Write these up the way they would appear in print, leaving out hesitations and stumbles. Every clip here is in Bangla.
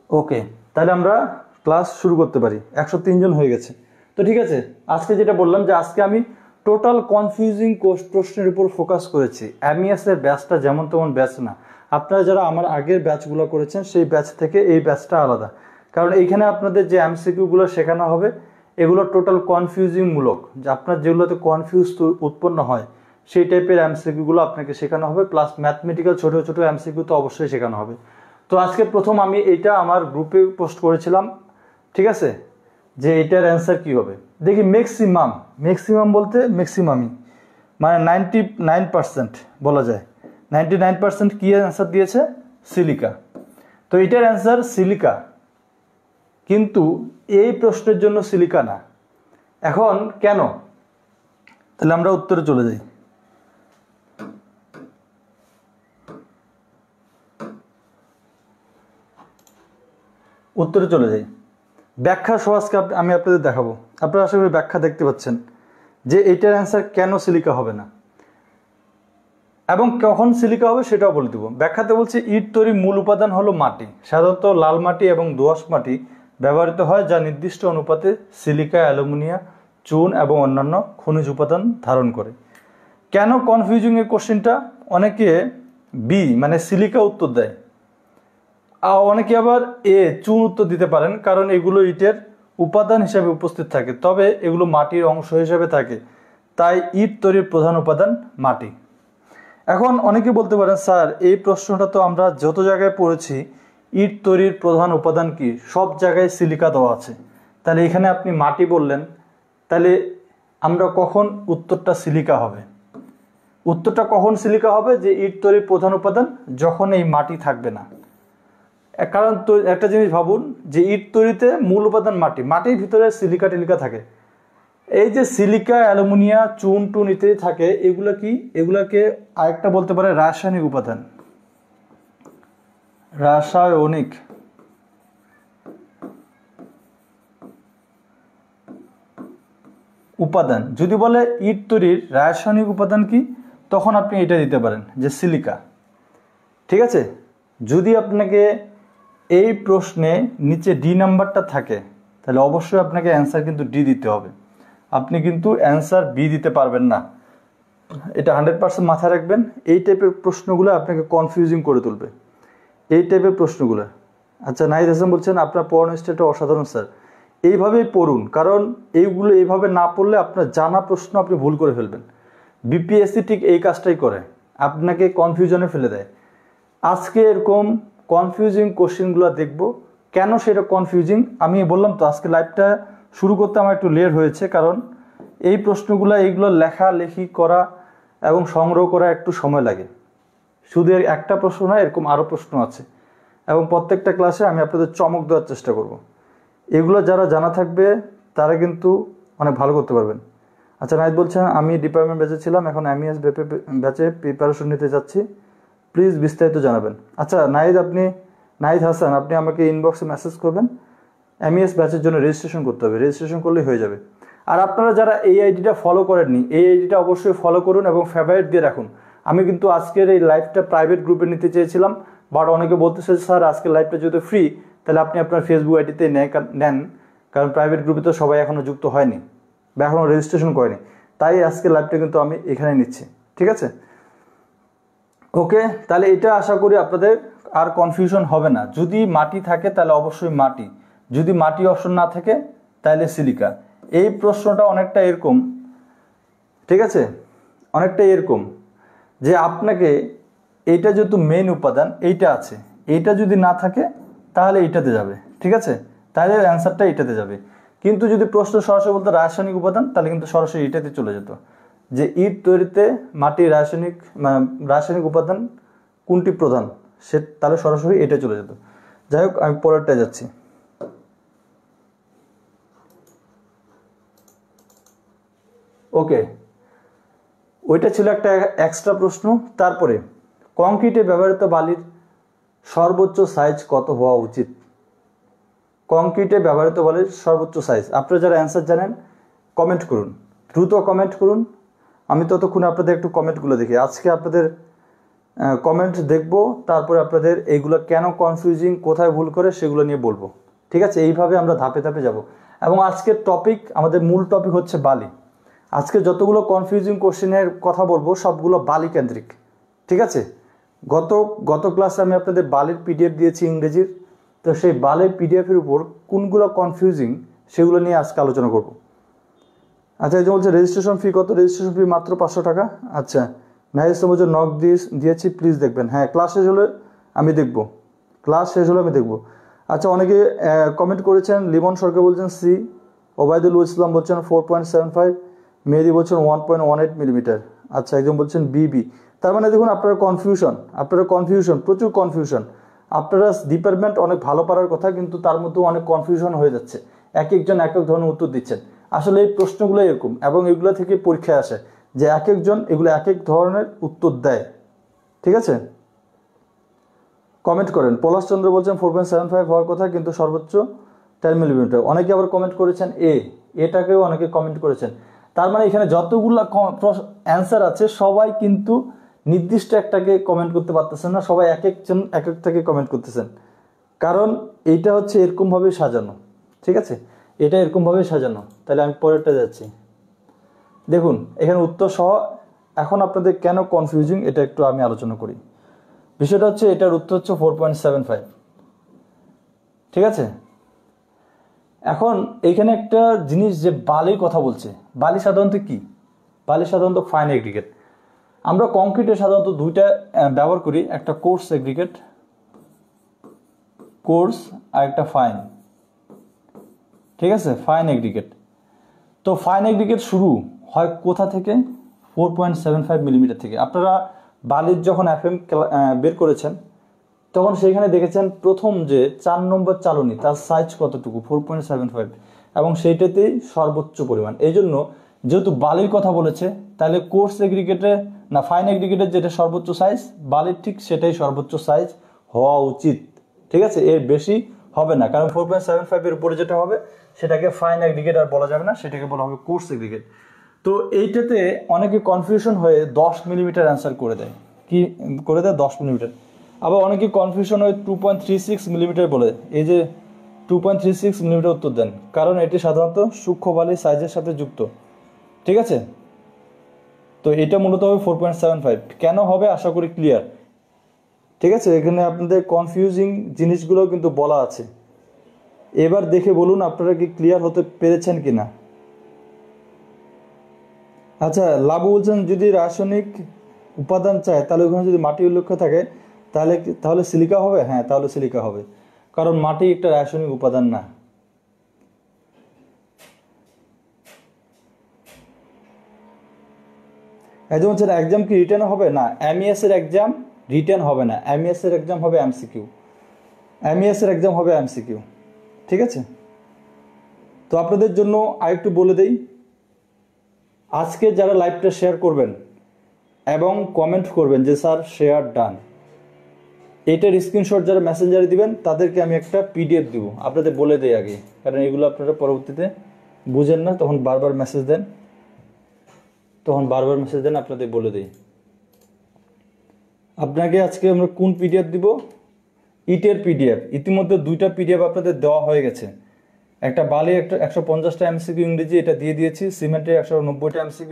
ওকে, তাহলে আমরা ক্লাস শুরু করতে পারি। 103 জন হয়ে গেছে তো ঠিক আছে। আজকে যেটা বললাম যে আজকে আমি টোটাল কনফিউজিং প্রশ্নের উপর ফোকাস করেছি। এমইএস এর ব্যাচটা যেমন তেমন ব্যাচ না। আপনারা যারা আমার আগের ব্যাচগুলো করেছেন সেই ব্যাচ থেকে এই ব্যাচটা আলাদা, কারণ এইখানে আপনাদের যে এমসিকিউগুলো শেখানো হবে এগুলো টোটাল কনফিউজিং মূলক, যে আপনার যেগুলোতে কনফিউজ উৎপন্ন হয় সেই টাইপের এমসিকিউগুলো আপনাকে শেখানো হবে, প্লাস ম্যাথমেটিক্যাল ছোটো ছোটো এমসিকিউ তো অবশ্যই শেখানো হবে। তো আজকে প্রথম আমি এইটা আমার গ্রুপে পোস্ট করেছিলাম, ঠিক আছে, যে এইটার অ্যান্সার কী হবে। দেখি ম্যাক্সিমাম, ম্যাক্সিমাম বলতে ম্যাক্সিমামই মানে 99% বলা যায়, 99% কী অ্যান্সার দিয়েছে? সিলিকা। তো এটার অ্যান্সার সিলিকা, কিন্তু এই প্রশ্নের জন্য সিলিকা না। এখন কেন? তাহলে আমরা উত্তরে চলে যাই। উত্তরে চলে যাই। ব্যাখ্যা সহজকে আমি আপনাদের দেখাবো। আপনারা আশা করি ব্যাখ্যা দেখতে পাচ্ছেন যে এইটার অ্যান্সার কেন সিলিকা হবে না এবং কখন সিলিকা হবে সেটাও বলে দেবো। ব্যাখ্যাতে বলছে ইট তৈরির মূল উপাদান হলো মাটি। সাধারণত লাল মাটি এবং দোআঁশ মাটি ব্যবহৃত হয় যা নির্দিষ্ট অনুপাতে সিলিকা, অ্যালুমিনিয়াম, চুন এবং অন্যান্য খনিজ উপাদান ধারণ করে। কেন কনফিউজিং এই কোশ্চেনটা? অনেকে বি মানে সিলিকা উত্তর দেয়, অনেকে আবার এ চুন উত্তর দিতে পারেন, কারণ এগুলো ইটের উপাদান হিসেবে উপস্থিত থাকে, তবে এগুলো মাটির অংশ হিসেবে থাকে, তাই ইট তৈরির প্রধান উপাদান মাটি। এখন অনেকে বলতে পারেন স্যার এই প্রশ্নটা তো আমরা যত জায়গায় পড়েছি ইট তৈরির প্রধান উপাদান কি, সব জায়গায় সিলিকা দেওয়া আছে, তাহলে এখানে আপনি মাটি বললেন, তাহলে আমরা কখন উত্তরটা সিলিকা হবে? উত্তরটা কখন সিলিকা হবে? যে ইট তৈরির প্রধান উপাদান যখন এই মাটি থাকবে না। কারণ তো একটা জিনিস ভাবুন যে ইট তৈরিতে মূল উপাদান মাটি, মাটির ভিতরে সিলিকা টিলিকা থাকে। এই যে সিলিকা, অ্যালুমিনিয়াম, চুন টুন ইত্যাদি থাকে, এগুলো কি? এগুলাকে আরেকটা বলতে পারে রাসায়নিক উপাদান, রাসায়নিক উপাদান। যদি বলে ইট তৈরির রাসায়নিক উপাদান কি, তখন আপনি এটা দিতে পারেন যে সিলিকা, ঠিক আছে। যদি আপনাকে এই প্রশ্নে নিচে ডি নাম্বারটা থাকে তাহলে অবশ্যই আপনাকে অ্যান্সার কিন্তু ডি দিতে হবে, আপনি কিন্তু অ্যান্সার বি দিতে পারবেন না। এটা 100% মাথায় রাখবেন। এই টাইপের প্রশ্নগুলো আপনাকে কনফিউজিং করে তুলবে, এই টাইপের প্রশ্নগুলো। আচ্ছা, নাহিদ হাসান বলছেন আপনার পড়ানো স্টাইলটা অসাধারণ স্যার। এইভাবেই পড়ুন, কারণ এইগুলো এইভাবে না পড়লে আপনার জানা প্রশ্ন আপনি ভুল করে ফেলবেন। বিপিএসসি ঠিক এই কাজটাই করে, আপনাকে কনফিউশনে ফেলে দেয়। আজকে এরকম কনফিউজিং কোশ্চেনগুলো দেখব। কেন সেটা কনফিউজিং আমি বললাম তো, আজকে লাইভটা শুরু করতে আমার একটু লেট হয়েছে, কারণ এই প্রশ্নগুলো এইগুলো লেখালেখি করা এবং সংগ্রহ করা একটু সময় লাগে। শুধু একটা প্রশ্ন নয়, এরকম আরও প্রশ্ন আছে, এবং প্রত্যেকটা ক্লাসে আমি আপনাদের চমক দেওয়ার চেষ্টা করব। এগুলো যারা জানা থাকবে তারা কিন্তু অনেক ভালো করতে পারবেন। আচ্ছা, নাহিদ বলছেন আমি ডিপার্টমেন্ট ব্যাচে ছিলাম, এখন এমইএস ব্যাচে প্রিপারেশন নিতে যাচ্ছি, প্লিজ বিস্তারিত জানাবেন। আচ্ছা নাহিদ হাসান, আপনি আমাকে ইনবক্সে মেসেজ করবেন। এমইএস ব্যাচের জন্য রেজিস্ট্রেশন করতে হবে, রেজিস্ট্রেশন করলেই হয়ে যাবে। আর আপনারা যারা এই আইডিটা ফলো করেননি, এই আইডিটা অবশ্যই ফলো করুন এবং ফেভারিট দিয়ে রাখুন। আমি কিন্তু আজকের এই লাইভটা প্রাইভেট গ্রুপে নিতে চেয়েছিলাম, বাট অনেকে বলতেছে স্যার আজকের লাইভটা যেহেতু ফ্রি, তাহলে আপনি আপনার ফেসবুক আইডিতে নেন, কারণ প্রাইভেট গ্রুপে তো সবাই এখনও যুক্ত হয়নি বা এখনও রেজিস্ট্রেশন করেনি, তাই আজকের লাইভটা কিন্তু আমি এখানে নিচ্ছি, ঠিক আছে। ওকে, তাহলে এটা আশা করি আপনাদের আর কনফিউশন হবে না। যদি মাটি থাকে তাহলে অবশ্যই মাটি, যদি মাটি অপশন না থাকে তাহলে সিলিকা। এই প্রশ্নটা অনেকটা এরকম, ঠিক আছে, অনেকটা এরকম যে আপনাকে এইটা যেহেতু মেন উপাদান এইটা আছে, এইটা যদি না থাকে তাহলে এইটাতে যাবে, ঠিক আছে, তাহলে অ্যান্সারটা এইটাতে যাবে। কিন্তু যদি প্রশ্ন সরাসরি বলতো রাসায়নিক উপাদান, তাহলে কিন্তু সরাসরি এইটাতে চলে যেত, যে ইট তৈরিতে মাটির রাসায়নিক উপাদান কোনটি প্রধান, তাহলে সরাসরি এটা চলে যেত। যাই হোক, আমি পরেরটায় যাচ্ছি। ওকে, ওইটা ছিল একটা এক্সট্রা প্রশ্ন। তারপরে কংক্রিটে ব্যবহৃত বালির সর্বোচ্চ সাইজ কত হওয়া উচিত? কংক্রিটে ব্যবহৃত বালির সর্বোচ্চ সাইজ আপনারা যারা অ্যান্সার জানেন কমেন্ট করুন, দ্রুত কমেন্ট করুন। আমি ততক্ষণে আপনাদের একটু কমেন্টগুলো দেখি। আজকে আপনাদের কমেন্ট দেখব, তারপরে আপনাদের এইগুলো কেন কনফিউজিং, কোথায় ভুল করে সেগুলো নিয়ে বলবো। ঠিক আছে, এইভাবে আমরা ধাপে ধাপে যাব। এবং আজকের টপিক, আমাদের মূল টপিক হচ্ছে বালি। আজকে যতগুলো কনফিউজিং কোশ্চেনের কথা বলবো সবগুলো বালি কেন্দ্রিক। ঠিক আছে, গত ক্লাসে আমি আপনাদের বালির পিডিএফ দিয়েছি ইংরেজির, তো সেই বালির পিডিএফের উপর কোনগুলো কনফিউজিং সেগুলো নিয়ে আজকে আলোচনা করব। আচ্ছা, এই যে বলছে রেজিস্ট্রেশন ফি কত? রেজিস্ট্রেশন ফি মাত্র 500 টাকা। আচ্ছা, নাইস বলছে নক দিয়েছি, প্লিজ দেখবেন। হ্যাঁ, ক্লাস শেষ হলে আমি দেখব, আচ্ছা, অনেকে কমেন্ট করেছেন। লিমন সরকার বলছেন সি, ওবায়দুল ইসলাম বলছেন 4.75, মেহেদি বলছেন 1.18 মিলিমিটার। আচ্ছা, একজন বলছেন বিবি। তার মানে দেখুন আপনারা কনফিউশন, প্রচুর কনফিউশন। আপনারা ডিপার্টমেন্ট অনেক ভালো পারার কথা, কিন্তু তার মধ্যেও অনেক কনফিউশন হয়ে যাচ্ছে। এক একজন এক এক ধরনের উত্তর দিচ্ছেন। আসলে এই প্রশ্নগুলো এরকম, এবং এগুলো থেকে পরীক্ষায় আসে যে এক একজন এগুলো এক এক ধরনের উত্তর দেয়। ঠিক আছে, কমেন্ট করেন। পলাশচন্দ্র বলছেন 4.75 হওয়ার কথা, কিন্তু সর্বোচ্চ 10 মিলিমিটার। অনেকে আবার কমেন্ট করেছেন এটাকেও অনেকে কমেন্ট করেছেন। তার মানে এখানে যতগুলো অ্যান্সার আছে সবাই কিন্তু নির্দিষ্ট একটাকে কমেন্ট করতে পারতেছেন না, সবাই এক একটাকে কমেন্ট করতেছেন। কারণ এইটা হচ্ছে এরকমভাবে সাজানো। ঠিক আছে, এটা এরকমভাবে সাজানো। তাহলে আমি পরেরটা যাচ্ছি। দেখুন এখানে উত্তর সহ। এখন আপনাদের কেন কনফিউজিং এটা একটু আমি আলোচনা করি। বিষয়টা হচ্ছে এটার উত্তর হচ্ছে 4.75। ঠিক আছে, এখন এইখানে একটা জিনিস, যে বালির কথা বলছে। বালি সাধারণত কি? বালি সাধারণত ফাইন এগ্রিগেট। আমরা কংক্রিটে সাধারণত দুইটা ব্যবহার করি, একটা কোর্স এগ্রিগেট, আর একটা ফাইন। ঠিক আছে, ফাইন এগ্রিগেট। তো ফাইন এগ্রিগেট শুরু হয় কোথা থেকে? 4.75 মিলিমিটার থেকে। আপনারা বালির যখন FM বের করেছেন তখন সেইখানে দেখেছেন প্রথম যে 4 নম্বর চালনী তার সাইজ কতটুকু? 4.75, এবং সেইটাতেই সর্বোচ্চ পরিমাণ। এই জন্য যেহেতু বালির কথা বলেছে, তাহলে কোর্স এগ্রিগেটে না ফাইন এগ্রিগেটের যেটা সর্বোচ্চ সাইজ, বালির ঠিক সেটাই সর্বোচ্চ সাইজ হওয়া উচিত। ঠিক আছে, এর বেশি হবে না, কারণ 4.75 এর উপরে যেটা হবে সেটাকে ফাইন এগ্রিগেট আর বলা যাবে না, সেটাকে বলা হবে কোর্স এগ্রিগেট। তো এইটাতে অনেকে কনফিউশন হয়ে 10 মিলিমিটার অ্যান্সার করে দেয়। কি করে দেয়? 10 মিলিমিটার। আবার অনেকে কনফিউশন হয়ে 2.36 মিলিমিটার বলে, এই যে 2.36 মিলিমিটার উত্তর দেন, কারণ এটি সাধারণত সূক্ষ্ম বালির সাইজের সাথে যুক্ত। ঠিক আছে, তো এটা মূলত হবে 4.75। কেন হবে আশা করি ক্লিয়ার। ঠিক আছে, এখানে আপনাদের কনফিউজিং জিনিসগুলো কিন্তু বলা আছে। এবার দেখে বলুন আপনারা কি ক্লিয়ার হতে পেরেছেন কিনা। আচ্ছা, লাবু বলছেন যদি রাসায়নিক উপাদান চায় তাহলে ওখানে যদি মাটি উল্লেখ থাকে তাহলে সিলিকা হবে। হ্যাঁ, তাহলে সিলিকা হবে, কারণ মাটি একটা রাসায়নিক উপাদান না। একদম হচ্ছে এক্সাম কি রিটার্ন হবে না? MES এর এক্সাম রিটার্ন হবে না, MES এর এক্সাম হবে MCQ। MES এর এক্সাম হবে MCQ। ঠিক আছে, তো আপনাদের জন্য আরেকটু বলে দেই, আজকে যারা লাইভটা শেয়ার করবেন এবং কমেন্ট করবেন যে স্যার শেয়ার ডান, এটার স্ক্রিনশট যারা মেসেঞ্জারে দিবেন তাদেরকে আমি একটা PDF দিব। আপনাদের বলে দেই আগে, কারণ এগুলো আপনারা পরবর্তীতে বুঝেন না, তখন বারবার মেসেজ দেন, আপনাদের বলে দেই। আপনাকে আজকে আমরা কোন PDF দিব? ইটের PDF। ইতিমধ্যে 2টা PDF আপনাদের দেওয়া হয়ে গেছে। একটা বালি, একটা 150টা MCQ ইংরেজি, এটা দিয়ে দিয়েছি। সিমেন্টের 190টা MCQ,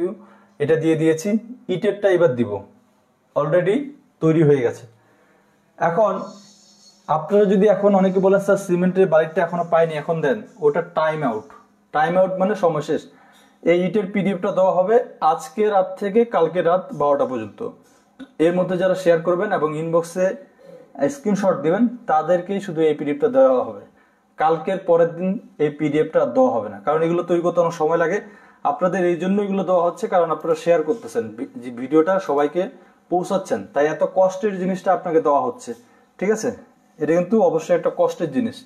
এটা দিয়ে দিয়েছি। ইটেরটা এবার দিব, অলরেডি তৈরি হয়ে গেছে। এখন আপনারা যদি এখন অনেকে বলেন স্যার সিমেন্টের বালিটা এখনো পাইনি, এখন দেন, ওটা টাইম আউট মানে সময় শেষ। এই ইটের PDFটা দেওয়া হবে আজকে রাত থেকে কালকে রাত 12টা পর্যন্ত। এর মধ্যে যারা শেয়ার করবেন এবং ইনবক্সে স্ক্রিনশট দিবেন তাদেরকেই শুধু এই PDFটা দেওয়া হবে। কালকের পরের দিন এই PDFটা দেওয়া হবে না, কারণ এগুলো তৈরি করতে অনেক সময় লাগে। আপনাদের এই জন্য এগুলো দেওয়া হচ্ছে, কারণ আপনারা শেয়ার করতেছেন, যে ভিডিওটা সবাইকে পৌঁছাচ্ছেন, তাই এত কষ্টের জিনিসটা আপনাকে দেওয়া হচ্ছে। ঠিক আছে, এটা কিন্তু অবশ্যই একটা কষ্টের জিনিস।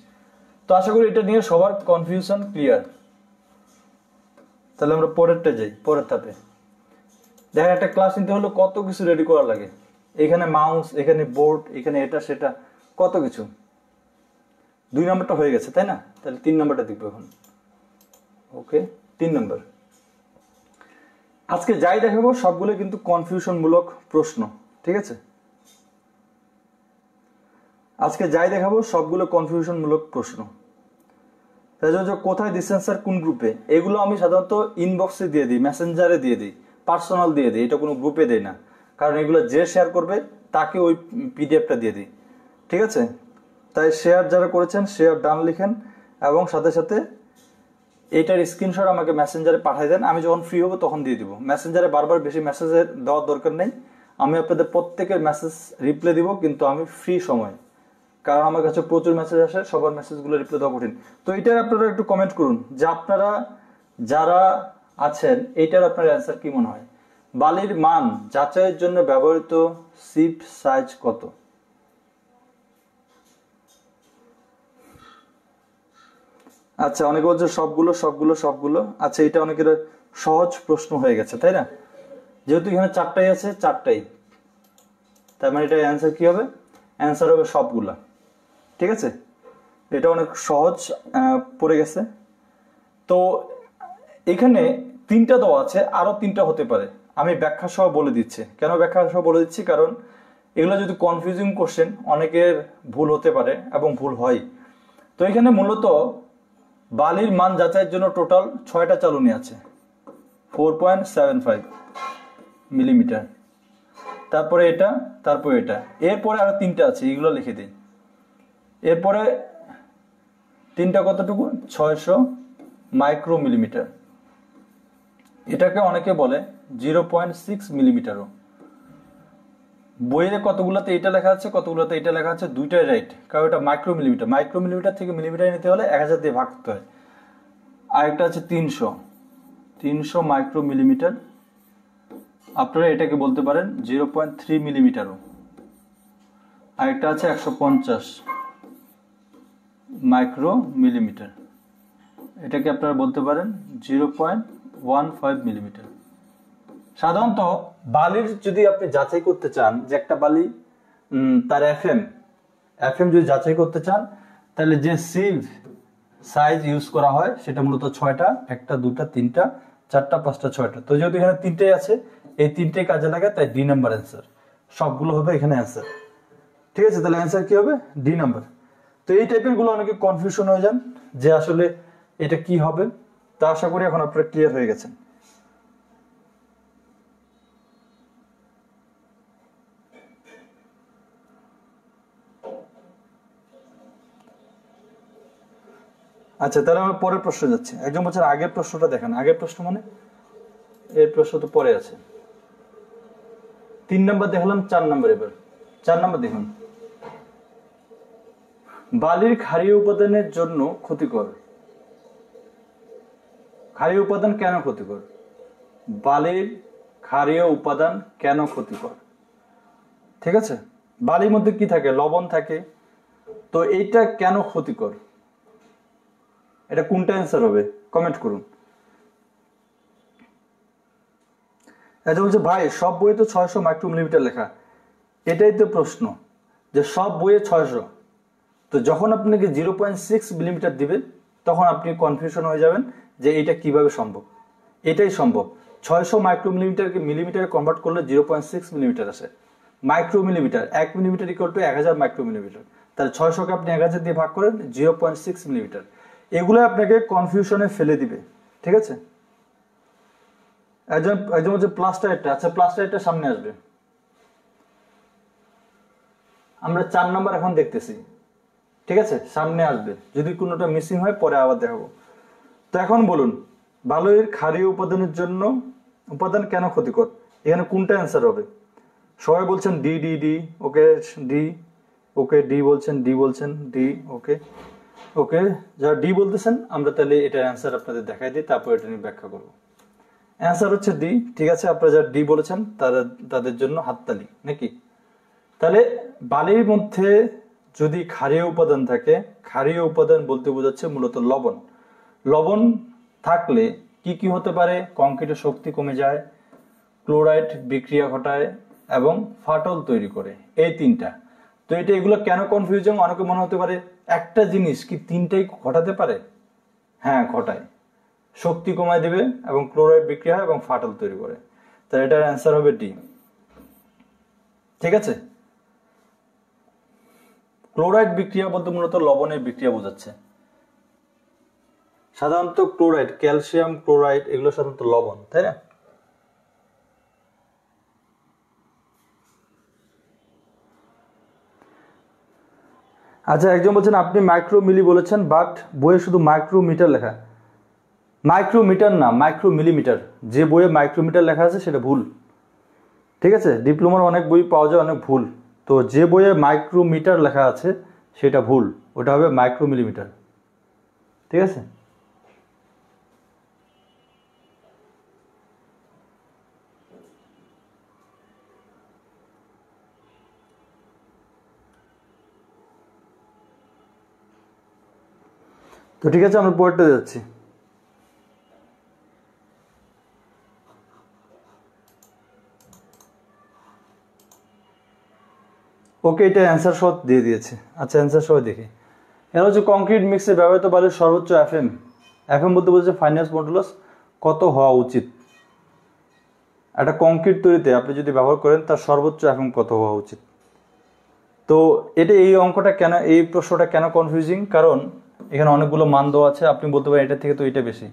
তো আশা করি এটা নিয়ে সবার কনফিউশন ক্লিয়ার। তাহলে আমরা পরেরটা যাই, পরের ধাপে। দেখেন, একটা ক্লাস নিতে হলে কত কিছু রেডি করা লাগে। এখানে মাউস, এখানে বোর্ড, এখানে এটা সেটা, কত কিছু। 2 নম্বরটা হয়ে গেছে, তাই না? তাহলে 3 নম্বরটা দেখবো এখন। ওকে, 3 নম্বর। আজকে যাই দেখাবো সবগুলো কিন্তু কনফিউশন মূলক প্রশ্ন। ঠিক আছে, আজকে যাই দেখাবো সবগুলো কনফিউশনমূলক প্রশ্ন। তাই জন্য কোথায় দিচ্ছেন স্যার, কোন গ্রুপে, এগুলো আমি সাধারণত ইনবক্সে দিয়ে দিই, মেসেঞ্জারে দিয়ে দিই, পার্সোনাল দিয়ে দিই, এটা কোনো গ্রুপে দেই না, কারণ এগুলো যে শেয়ার করবে তাকে ওই পিডিএফটা দিয়ে দিই। ঠিক আছে, তাই শেয়ার যারা করেছেন শেয়ার ডান লিখেন এবং সাথে সাথে এইটার স্ক্রিনশট আমাকে মেসেঞ্জারে পাঠিয়ে দেন, আমি যখন ফ্রি হবো তখন দিয়ে দিব। মেসেঞ্জারে বারবার বেশি মেসেজের দেওয়ার দরকার নেই, আমি আপনাদের প্রত্যেকের মেসেজ রিপ্লাই দিব, কিন্তু আমি ফ্রি সময়, কারণ আমার কাছে প্রচুর মেসেজ আসে, সবার মেসেজগুলো রিপ্লাই দেওয়া কঠিন। তো এইটার আপনারা একটু কমেন্ট করুন যে আপনারা যারা আছেন এইটার আপনার অ্যান্সার কি মনে হয়। বালির মান যাচাইয়ের জন্য ব্যবহৃত সিপ সাইজ কত? আচ্ছা, অনেকে বলছে সবগুলো সবগুলো সবগুলো। আচ্ছা, এটা অনেকের সহজ প্রশ্ন হয়ে গেছে, তাই না? যেহেতু এখানে চারটাই আছে, চারটাই, তার মানে এটা অ্যান্সার কি হবে? অ্যান্সার হবে সবগুলা। ঠিক আছে, এটা অনেক সহজ পড়ে গেছে। তো এখানে তিনটা দেওয়া আছে, আরো তিনটা হতে পারে, আমি ব্যাখ্যা সহ বলে দিচ্ছি। কেন ব্যাখ্যা সহ বলে দিচ্ছি? কারণ এগুলো যদি কনফিউজিং কোশ্চেন, অনেকের ভুল হতে পারে এবং ভুল হয়। তো এখানে মূলত বালির মান যাচাইয়ের জন্য টোটাল 6টা চালনী আছে, 4.75 মিলিমিটার, তারপরে এটা, তারপরে এটা, এরপরে আরো তিনটা আছে, এগুলো লিখে দিই। এরপরে তিনটা কতটুকু? 600 মাইক্রো মিলিমিটার। এটাকে অনেকে বলে 0.6 মিলিমিটারও। বইয়ে কতগুলোতে এটা লেখা আছে, কতগুলোতে এটা লেখা আছে, দুইটাই রাইট, কারণ এটা মাইক্রো মিলিমিটার। মাইক্রো মিলিমিটার থেকে মিলিমিটার নিতে হলে 1000 দিয়ে ভাগ করতে হয়। আরেকটা আছে 300 মাইক্রো মিলিমিটার, আপনারা এটাকে বলতে পারেন 0.3 মিলিমিটারও। আরেকটা আছে 150 মাইক্রো মিলিমিটার, এটাকে আপনারা বলতে পারেন 0.15 মিলিমিটার। সাধারণত বালির যদি আপনি যাচাই করতে চান যে একটা বালি তার এফএম যদি যাচাই করতে চান, তাহলে যে সিভ সাইজ ইউজ করা হয় সেটা মূলত 6টা, 1টা 2টা 3টা 4টা 5টা 6টা। তো যেহেতু এখানে তিনটেই আছে, এই তিনটেই কাজে লাগে, তাই ডি নাম্বার অ্যান্সার, সবগুলো হবে এখানে অ্যান্সার। ঠিক আছে, তাহলে অ্যান্সার কি হবে? D number. তো এই টাইপের গুলো অনেকে কনফিউশন হয়ে যান যে আসলে এটা কি হবে। তা আশা করি এখন আপনারা ক্লিয়ার হয়ে গেছেন। আচ্ছা, তাহলে আমরা পরের প্রশ্ন যাচ্ছি। একজন বলছেন আগের প্রশ্নটা দেখান। আগের প্রশ্ন মানে এর প্রশ্ন তো পরে আছে। 3 নাম্বার দেখালাম, 4 নাম্বার, এবার 4 নাম্বার দেখুন। বালির ক্ষারীয় উপাদানের জন্য ক্ষতিকর। ক্ষারীয় উপাদান কেন ক্ষতিকর? বালির ক্ষারীয় উপাদান কেন ক্ষতিকর? ঠিক আছে, বালির মধ্যে কি থাকে? লবণ থাকে। তো এইটা কেন ক্ষতিকর? এটা কোনটা অ্যান্সার হবে? কমেন্ট করুন। এটা বলছে ভাই সব বইয়ে তো 600 মাইক্রো মিলিমিটার লেখা। এটাই তো প্রশ্ন, যে সব বইয়ে 600, তো যখন আপনাকে 0.6 মিলিমিটার দিবে তখন আপনি কনফিউশন হয়ে যাবেন যে এটা কিভাবে সম্ভব। এটাই সম্ভব। 600 মাইক্রো মিলিমিটারকে মিলিমিটারে কনভার্ট করলে 0.6 মিলিমিটার আসে। Micro millimetre, 1 millimetre equal to 1000 micro millimetre. তাহলে 600কে আপনি 1000 দিয়ে ভাগ করেন, 0.6 মিলিমিটার। এগুলো আপনাকে কনফিউশনে ফেলে দিবে। ঠিক আছে, একজন হচ্ছে প্লাস্টারটা। আচ্ছা, প্লাস্টারটা সামনে আসবে, আমরা 4 নাম্বার এখন দেখতেছি। ঠিক আছে, সামনে আসবে, যদি কোনোটা মিসিং হয় পরে আবার দেখাবো। তো এখন বলুন, বালির ক্ষারীয় উপাদানের জন্য উপাদান কেন ক্ষতিকর? এখানে কোনটা অ্যান্সার হবে? সবাই বলছেন ডি ডি ডি। ওকে, ডি। ওকে, ডি বলছেন, ডি বলছেন, ডি। ওকে ওকে, যারা ডি বলতেছেন আমরা তাহলে এটার অ্যান্সার আপনাদের দেখাই দিই, তারপর এটা নিয়ে ব্যাখ্যা করবো। অ্যান্সার হচ্ছে ডি। ঠিক আছে, আপনারা যারা ডি বলেছেন তাদের জন্য হাততালি নাকি। তাহলে বালির মধ্যে যদি ক্ষারীয় উপাদান থাকে, ক্ষারীয় উপাদান বলতে বোঝাচ্ছে মূলত লবণ। লবণ থাকলে কি কি হতে পারে? কংক্রিটের শক্তি কমে যায়, ক্লোরাইড বিক্রিয়া ঘটায় এবং ফাটল তৈরি করে, এই তিনটা। তো এগুলো কেন কনফিউজিং? অনেকে মনে হতে পারে একটা জিনিস কি তিনটাই ঘটাতে পারে? হ্যাঁ, ঘটায়। শক্তি কমায় দেবে এবং ক্লোরাইড বিক্রিয়া হয় এবং ফাটল তৈরি করে। তাহলে এটার অ্যান্সার হবে ডি। ঠিক আছে, ক্লোরাইড বিক্রিয়া বলতে মূলত লবণের বিক্রিয়া বোঝাচ্ছে। সাধারণত ক্লোরাইড, ক্যালসিয়াম ক্লোরাইড এগুলো সাধারণত লবণ, তাই না? আচ্ছা, একজন বলছেন আপনি মাইক্রোমিলি বলেছেন, বাট বইয়ে শুধু মাইক্রোমিটার লেখা। মাইক্রোমিটার না, মাইক্রোমিলিমিটার। যে বইয়ে মাইক্রোমিটার লেখা আছে সেটা ভুল, ঠিক আছে? ডিপ্লোমার অনেক বই পাওয়া যায় অনেক ভুল, তো যে বইয়ে মাইক্রোমিটার লেখা আছে সেটা ভুল, ওটা হবে মাইক্রোমিলিমিটার, ঠিক আছে? তো ঠিক আছে, আমরা পরেরটা যাচ্ছি। ওকে, এটা অ্যান্সার সহ দিয়ে দিয়েছে। আচ্ছা, অ্যান্সার সহ দেখি। এর হচ্ছে কংক্রিট মিক্সে ব্যবহৃত বালির সর্বোচ্চ এফএম। এফএম বলতে বলছে ফাইনাস মডুলাস কত হওয়া উচিত। একটা কংক্রিট তৈরিতে আপনি যদি ব্যবহার করেন তার সর্বোচ্চ এফএম কত হওয়া উচিত। তো এটা, এই অঙ্কটা কেন, এই প্রশ্নটা কেন কনফিউজিং, কারণ এখানে অনেকগুলো মান দেওয়া আছে, আপনি বলতে পারেন এটা থেকে তো এটা বেশি,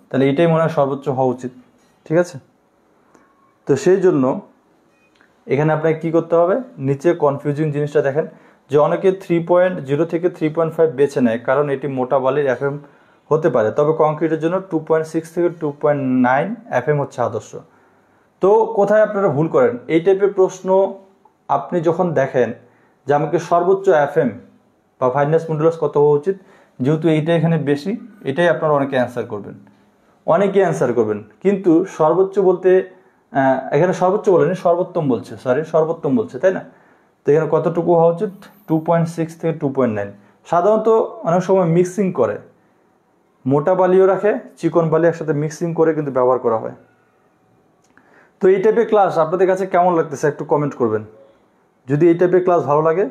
তাহলে এটাই মনে হয় সর্বোচ্চ হওয়া উচিত, ঠিক আছে? তো সেই জন্য এখানে আপনাকে কী করতে হবে, নিচে কনফিউজিং জিনিসটা দেখেন যে অনেকে 3.0 থেকে 3.5 বেছে নেয়, কারণ এটি মোটা বালির এফএম হতে পারে, তবে কংক্রিটের জন্য 2.6 থেকে 2.9 এফএম হচ্ছে আদর্শ। তো কোথায় আপনারা ভুল করেন? এই টাইপের প্রশ্ন আপনি যখন দেখেন যে আমাকে সর্বোচ্চ এফএম বা ফাইনাস মডুলাস কত হওয়া উচিত, যেহেতু এইটা এখানে বেশি, এটাই আপনারা অনেকে অ্যান্সার করবেন, অনেকে অ্যান্সার করবেন। কিন্তু সর্বোচ্চ বলতে এখানে সর্বোচ্চ বলেনি, সর্বোত্তম বলছে, সর্বোত্তম বলছে, তাই না? তো এখানে কতটুকু হওয়া উচিত? 2.6 থেকে 2.9। সাধারণত অনেক সময় মিক্সিং করে, মোটা বালিও রাখে, চিকন বালি একসাথে মিক্সিং করে কিন্তু ব্যবহার করা হয়। তো এই টাইপের ক্লাস আপনাদের কাছে কেমন লাগতেছে একটু কমেন্ট করবেন। যদি এই টাইপের ক্লাস ভালো লাগে,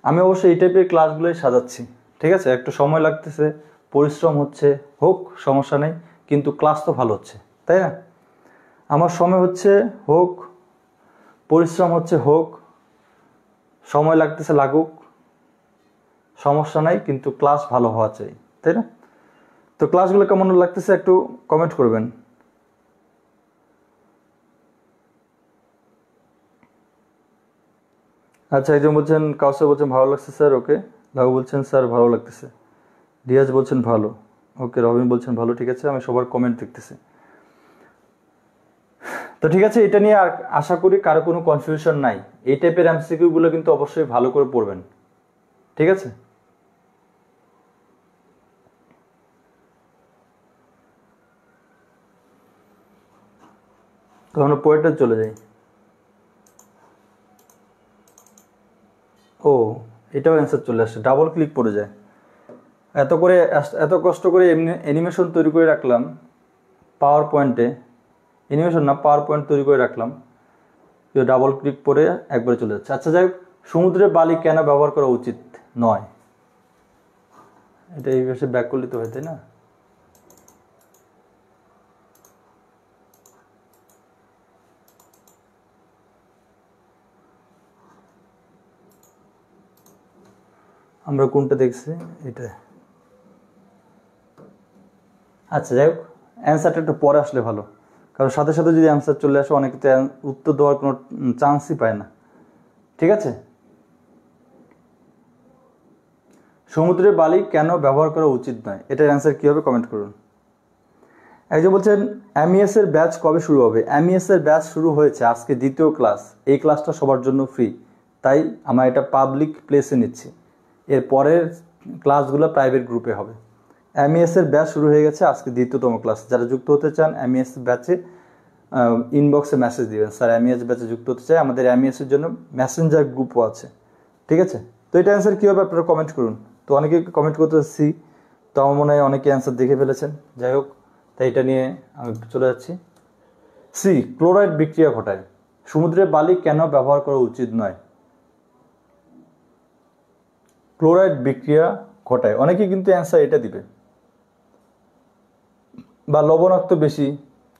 আমি অবশ্যই এই টাইপের ক্লাসগুলোই সাজাচ্ছি, ঠিক আছে? একটু সময় লাগতেছে, পরিশ্রম হচ্ছে, হোক, সমস্যা নেই, কিন্তু ক্লাস তো ভালো হচ্ছে, তাই না? আমার সময় হচ্ছে, হোক, পরিশ্রম হচ্ছে, হোক, সময় লাগতেছে, লাগুক, সমস্যা নাই, কিন্তু ক্লাস ভালো হওয়া চাই, তাই না? তো ক্লাসগুলো কেমন লাগতেছে একটু কমেন্ট করবেন। আচ্ছা, একজন বলছেন, কাউসার বলছেন ভালো লাগছে স্যার, ওকে। লাউ বলছেন স্যার ভালো লাগতেছে। রিয়াজ বলছেন ভালো, ওকে। রবিন বলছেন ভালো, ঠিক আছে, আমি সবার কমেন্ট দেখতেছি। তো ঠিক আছে, এটা নিয়ে আর আশা করি কারো কোনো কনফিউশন নাই। এই টাইপের এমসিকিউগুলো কিন্তু অবশ্যই ভালো করে পড়বেন, ঠিক আছে? তো আমরা পরেরটা চলে যাই। ও, এটাও অ্যান্সার চলে আসছে, ডাবল ক্লিক পড়ে যায়। এত কষ্ট করে এমনি অ্যানিমেশন তৈরি করে রাখলাম পাওয়ার পয়েন্টে, অ্যানিমেশন না, পাওয়ার পয়েন্ট তৈরি করে রাখলাম, ডাবল ক্লিক পরে একবারে চলে যাচ্ছে। আচ্ছা, যাই হোক, সমুদ্রের বালি কেন ব্যবহার করা উচিত নয়, এটা এই পাশে ব্যাক করলে তো হয়, তাই না? আমরা কোনটা দেখছি? এটা। আচ্ছা, যাই হোক, অ্যান্সারটা একটু পরে আসলে ভালো, কারণ সাথে সাথে যদি অ্যান্সার চলে আসে অনেকে তো উত্তর দেওয়ার কোনো চান্সই পায় না, ঠিক আছে? সমুদ্রের বালি কেন ব্যবহার করা উচিত নয়, এটার অ্যান্সার কী হবে কমেন্ট করুন। একজন বলছেন এমইএস এর ব্যাচ কবে শুরু হবে? এমইএস এর ব্যাচ শুরু হয়েছে, আজকে দ্বিতীয় ক্লাস। এই ক্লাসটা সবার জন্য ফ্রি, তাই আমরা এটা পাবলিক প্লেসে নিচ্ছি। এর পরের ক্লাসগুলো প্রাইভেট গ্রুপে হবে। এমইএস এর ব্যাচ শুরু হয়ে গেছে, আজকে দ্বিতীয়তম ক্লাস। যারা যুক্ত হতে চান এমইএস ব্যাচে ইনবক্সে মেসেজ দিবেন, স্যার এমইএস ব্যাচে যুক্ত হতে চাই। আমাদের এমইএস এর জন্য মেসেঞ্জার গ্রুপও আছে, ঠিক আছে? তো এটা অ্যান্সার কী হবে আপনারা কমেন্ট করুন। তো অনেকে কমেন্ট করতেছি, তো আমার মনে হয় অনেকে অ্যান্সার দেখে ফেলেছেন। যাই হোক, তাই এটা নিয়ে আমি চলে যাচ্ছি। সি, ক্লোরাইড বিক্রিয়া ঘটায়। সমুদ্রের বালি কেন ব্যবহার করা উচিত নয়? ক্লোরাইড বিক্রিয়া ঘটায়, অনেকে কিন্তু অ্যান্সার এটা দিবে, বা লবণাক্ত বেশি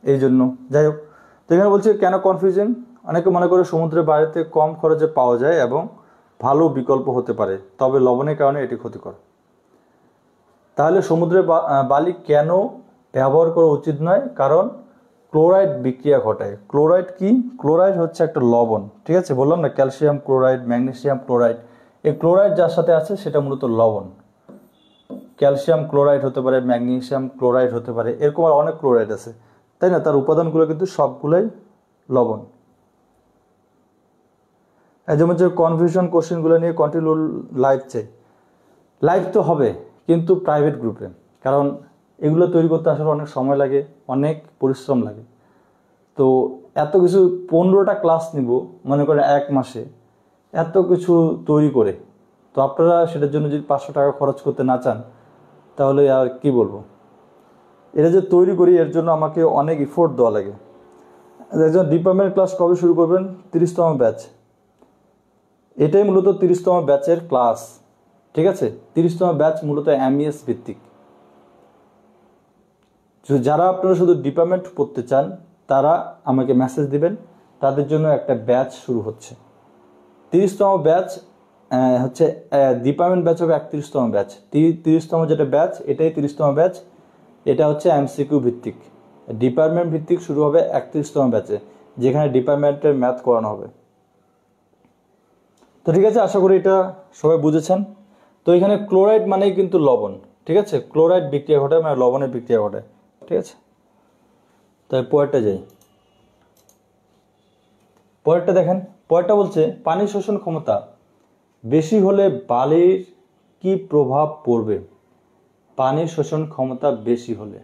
এই জন্য। যাই হোক, তো এখানে বলছে কেন কনফিউজিং, অনেকে মনে করে সমুদ্রের বাড়িতে কম খরচে পাওয়া যায় এবং ভালো বিকল্প হতে পারে, তবে লবণের কারণে এটি ক্ষতিকর। তাহলে সমুদ্রের বালি কেন ব্যবহার করা উচিত নয়? কারণ ক্লোরাইড বিক্রিয়া ঘটায়। ক্লোরাইড কি? ক্লোরাইড হচ্ছে একটা লবণ, ঠিক আছে? বললাম না, ক্যালসিয়াম ক্লোরাইড, ম্যাগনেসিয়াম ক্লোরাইড। এই ক্লোরাইড যার সাথে আছে সেটা মূলত লবণ। ক্যালসিয়াম ক্লোরাইড হতে পারে, ম্যাগনেসিয়াম ক্লোরাইড হতে পারে, এরকম আর অনেক ক্লোরাইড আছে, তাই না? তার উপাদানগুলো কিন্তু সবগুলোই লবণ। যেমন যে কনফিউশন কোশ্চেনগুলো নিয়ে কন্টিনিউ লাইভ চাই। লাইভ তো হবে, কিন্তু প্রাইভেট গ্রুপে, কারণ এগুলো তৈরি করতে আসলে অনেক সময় লাগে, অনেক পরিশ্রম লাগে। তো এত কিছু 15টা ক্লাস নিব মনে করেন এক মাসে, এত কিছু তৈরি করে, তো আপনারা সেটার জন্য যদি 500 টাকা খরচ করতে না চান, তাহলে আর কি বলবো। এটা যে তৈরি করি এর জন্য আমাকে অনেক এফোর্ট দেওয়া লাগে। একজন ডিপার্টমেন্ট ক্লাস কবে শুরু করবেন? 30তম ব্যাচ। এটাই মূলত 30তম ব্যাচের ক্লাস, ঠিক আছে? 30তম ব্যাচ মূলত MES ভিত্তিক। যারা আপনারা শুধু ডিপার্টমেন্ট পড়তে চান তারা আমাকে মেসেজ দিবেন, তাদের জন্য একটা ব্যাচ শুরু হচ্ছে। 30তম ব্যাচ হচ্ছে, ডিপার্টমেন্ট ব্যাচ হবে 31তম ব্যাচ। 30তম যেটা ব্যাচ এটাই 30তম ব্যাচ। এটা হচ্ছে MCQ ভিত্তিক। ডিপার্টমেন্ট ভিত্তিক শুরু হবে 31তম ব্যাচে, যেখানে ডিপার্টমেন্টের ম্যাথ করানো হবে। তো ঠিক আছে, আশা করি এটা সবাই বুঝেছেন। তো এখানে ক্লোরাইড মানেই কিন্তু লবণ, ঠিক আছে? ক্লোরাইড বিক্রিয়া ঘটায় মানে লবণের বিক্রিয়া ঘটায়, ঠিক আছে? তাই পরেরটা যাই। পরেরটা দেখেন, পরেরটা বলছে পানি শোষণ ক্ষমতা বেশি হলে বালির কি প্রভাব পড়বে? পানি শোষণ ক্ষমতা বেশি হলে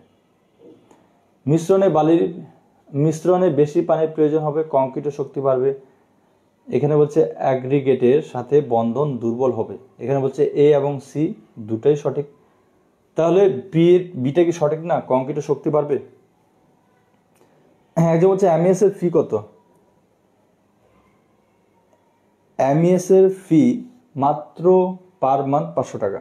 মিশ্রণে বেশি পানির প্রয়োজন হবে, কংক্রিটের শক্তি বাড়বে। এখানে বলছে অ্যাগ্রিগেটের সাথে বন্ধন দুর্বল হবে। এখানে বলছে A এবং C দুটাই সঠিক। তাহলে বিটা কি সঠিক না? কংক্রিটের শক্তি বাড়বে। হ্যাঁ, যে বলছে MES এর ফি কত? MES এর ফি মাত্র পার মান্থ 500 টাকা।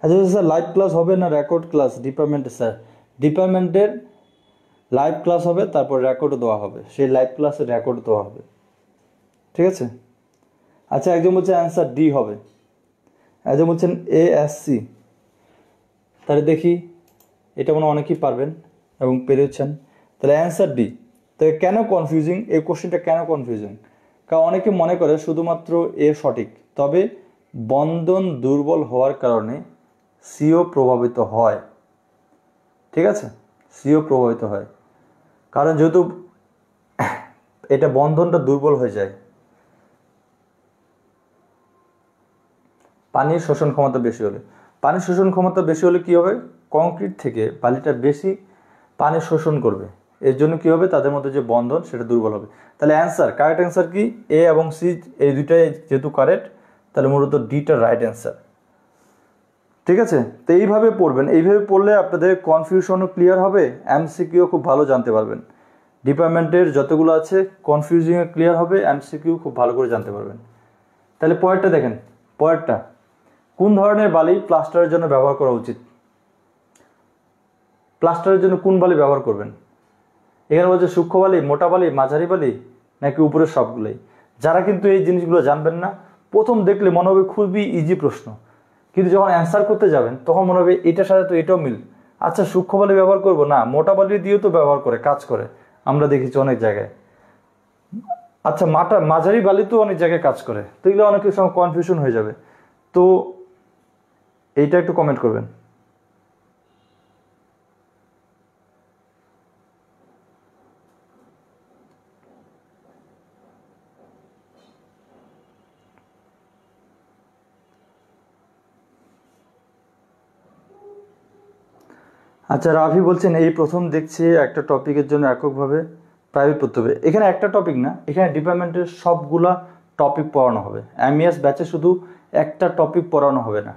আচ্ছা স্যার, লাইভ ক্লাস হবে না রেকর্ড ক্লাস ডিপার্টমেন্টে? স্যার, ডিপার্টমেন্টের লাইভ ক্লাস হবে, তারপর রেকর্ডও দেওয়া হবে, সেই লাইভ ক্লাসের রেকর্ড দেওয়া হবে, ঠিক আছে? আচ্ছা, একজন বলছে অ্যান্সার ডি হবে, একজন বলছেন ASC। তাহলে দেখি, এটা মনে অনেকেই পারবেন এবং পেরেছেন। তাহলে অ্যান্সার ডি। তাহলে কেন কনফিউজিং এই কোশ্চেনটা? কেন কনফিউজিং? কারণ অনেকে মনে করে শুধুমাত্র এ সঠিক, তবে বন্ধন দুর্বল হওয়ার কারণে সিও প্রভাবিত হয়, ঠিক আছে? সিও প্রভাবিত হয়, কারণ যেহেতু এটা বন্ধনটা দুর্বল হয়ে যায়। পানির শোষণ ক্ষমতা বেশি হলে, পানির শোষণ ক্ষমতা বেশি হলে কি হবে? কংক্রিট থেকে বালিটা বেশি পানি শোষণ করবে, এর জন্য কি হবে? তাদের মধ্যে যে বন্ধন সেটা দুর্বল হবে। তাহলে অ্যান্সার, কারেক্ট অ্যান্সার কি? A এবং C এই দুইটাই যেহেতু কারেক্ট, তাহলে মূলত ডিটা রাইট অ্যান্সার, ঠিক আছে? তো এইভাবে পড়বেন, এইভাবে পড়লে আপনাদের কনফিউশনও ক্লিয়ার হবে, MCQ খুব ভালো জানতে পারবেন। ডিপার্টমেন্টের যতগুলো আছে কনফিউজিংয়ে ক্লিয়ার হবে, MCQ খুব ভালো করে জানতে পারবেন। তাহলে পরেরটা দেখেন, পরেরটা, কোন ধরনের বালি প্লাস্টারের জন্য ব্যবহার করা উচিত? প্লাস্টারের জন্য কোন বালি ব্যবহার করবেন? এখানে বলছে সূক্ষ্ম বালি, মোটা বালি, মাঝারি বালি, নাকি উপরের সবগুলোই? যারা কিন্তু এই জিনিসগুলো জানবেন না, প্রথম দেখলে মনে হবে খুবই ইজি প্রশ্ন, কিন্তু যখন অ্যান্সার করতে যাবেন তখন মনে হবে এটার সাথে তো এটাও মিল। আচ্ছা, সূক্ষ্ম বালি ব্যবহার করবো না, মোটা বালি দিয়েও তো ব্যবহার করে, কাজ করে, আমরা দেখেছি অনেক জায়গায়। আচ্ছা, মাঝারি বালি তো অনেক জায়গায় কাজ করে, তো এগুলো অনেকের সঙ্গে কনফিউশন হয়ে যাবে। তো এইটা একটু কমেন্ট করবেন। আচ্ছা, রাফি বলছেন এই প্রথম দেখছি একটা টপিকের জন্য এককভাবে প্রাইভেট পড়তে হবে। এখানে একটা টপিক না, এখানে ডিপার্টমেন্টের সবগুলা টপিক পড়ানো হবে। MES ব্যাচে শুধু একটা টপিক পড়ানো হবে না,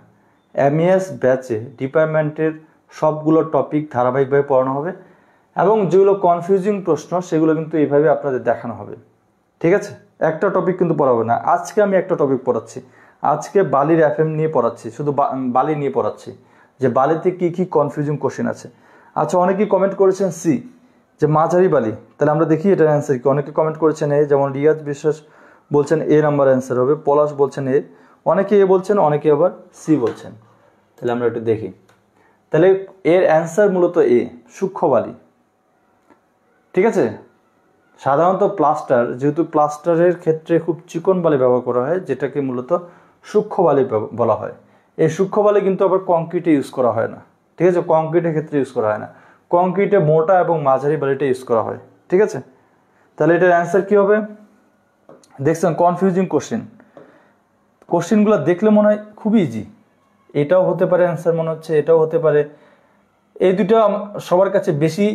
MES ব্যাচে ডিপার্টমেন্টের সবগুলো টপিক ধারাবাহিকভাবে পড়ানো হবে, এবং যেগুলো কনফিউজিং প্রশ্ন সেগুলো কিন্তু এইভাবে আপনাদের দেখানো হবে, ঠিক আছে? একটা টপিক কিন্তু পড়াবে না। আজকে আমি একটা টপিক পড়াচ্ছি, আজকে বালির FM নিয়ে পড়াচ্ছি, শুধু বালি নিয়ে পড়াচ্ছি, যে বালিতে কি কি কনফিউজিং কোশ্চেন আছে। আচ্ছা, অনেকেই কমেন্ট করেছেন যে মাঝারি বালি, তাহলে আমরা দেখি এটার অ্যান্সার কি। অনেকে কমেন্ট করেছেন এ, যেমন রিয়াজ বিশ্বাস বলছেন এ নাম্বার অ্যান্সার হবে, পলাশ বলছেন এ, অনেকে এ বলছেন, অনেকে আবার সি বলছেন। তাহলে আমরা একটু দেখি। তাহলে এর অ্যান্সার মূলত এ, সূক্ষ্ম বালি। ঠিক আছে, সাধারণত প্লাস্টার, যেহেতু প্লাস্টারের ক্ষেত্রে খুব চিকন বালি ব্যবহার করা হয়, যেটাকে মূলত সূক্ষ্ম বালি বলা হয়। এই সূক্ষ্ম বালি কিন্তু আবার কংক্রিটে ইউজ করা হয় না। ঠিক আছে, কংক্রিটের ক্ষেত্রে ইউজ করা হয় না, কংক্রিটে মোটা এবং মাঝারি বালিটা ইউজ করা হয়। ঠিক আছে, তাহলে এটার অ্যান্সার কি হবে? দেখছেন কনফিউজিং কোশ্চেনগুলো দেখলে মনে হয় খুবই ইজি। এটাও হতে পারে অ্যান্সার মনে হচ্ছে, এটাও হতে পারে। এই দুটো সবার কাছে বেশি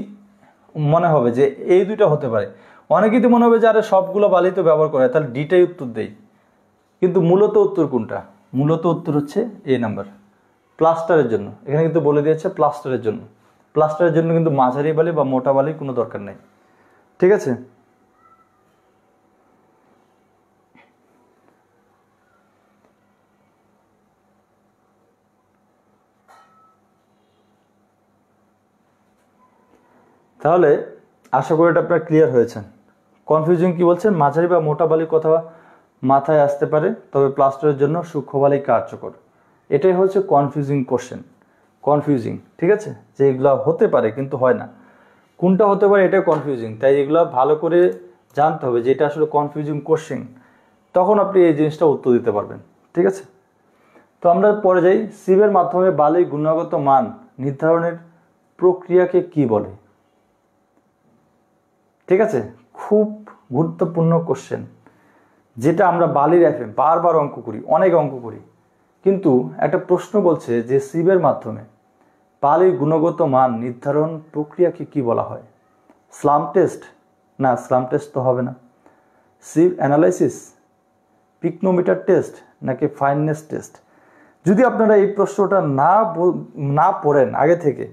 মনে হবে যে এই দুটো হতে পারে। অনেকেই তো মনে হবে যে আরে সবগুলো বালি তো ব্যবহার করে, তাহলে ডিটাই উত্তর দেই। কিন্তু মূলত উত্তর কোনটা? মূলত উত্তর হচ্ছে এ নাম্বার, প্লাস্টারের জন্য। এখানে কিন্তু বলে দিয়েছে প্লাস্টারের জন্য। প্লাস্টারের জন্য কিন্তু মাঝারি বালি বা মোটা বালির কোনো দরকার নেই। ঠিক আছে, তাহলে আশা করি এটা আপনার ক্লিয়ার হয়েছেন। কনফিউজিং কি বলছেন? মাঝারি বা মোটা বালির কথা মাথায় আসতে পারে, তবে প্লাস্টারের জন্য সূক্ষ্ম বালি কার্যকর। এটাই হচ্ছে কনফিউজিং কোশ্চেন। কনফিউজিং, ঠিক আছে, যে এগুলো হতে পারে কিন্তু হয় না, কোনটা হতে পারে এটা কনফিউজিং। তাই এগুলো ভালো করে জানতে হবে যে এটা আসলে কনফিউজিং কোশ্চেন, তখন আপনি এই জিনিসটা উত্তর দিতে পারবেন। ঠিক আছে, তো আমরা পরে যাই। সিভের মাধ্যমে বালির গুণগত মান নির্ধারণের প্রক্রিয়াকে কি বলে? ঠিক আছে, খুব গুরুত্বপূর্ণ কোশ্চেন, যেটা আমরা বালির এফএম বারবার অঙ্ক করি, অনেক অঙ্ক করি। কিন্তু একটা প্রশ্ন বলছে যে সিভের মাধ্যমে বালির গুণগত মান নির্ধারণ প্রক্রিয়াকে কি বলা হয়? Slump test? না, স্লাম টেস্ট তো হবে না। সিভ অ্যানালাইসিস, পিকনোমিটার টেস্ট, নাকি ফাইননেস টেস্ট? যদি আপনারা এই প্রশ্নটা না পড়েন আগে থেকে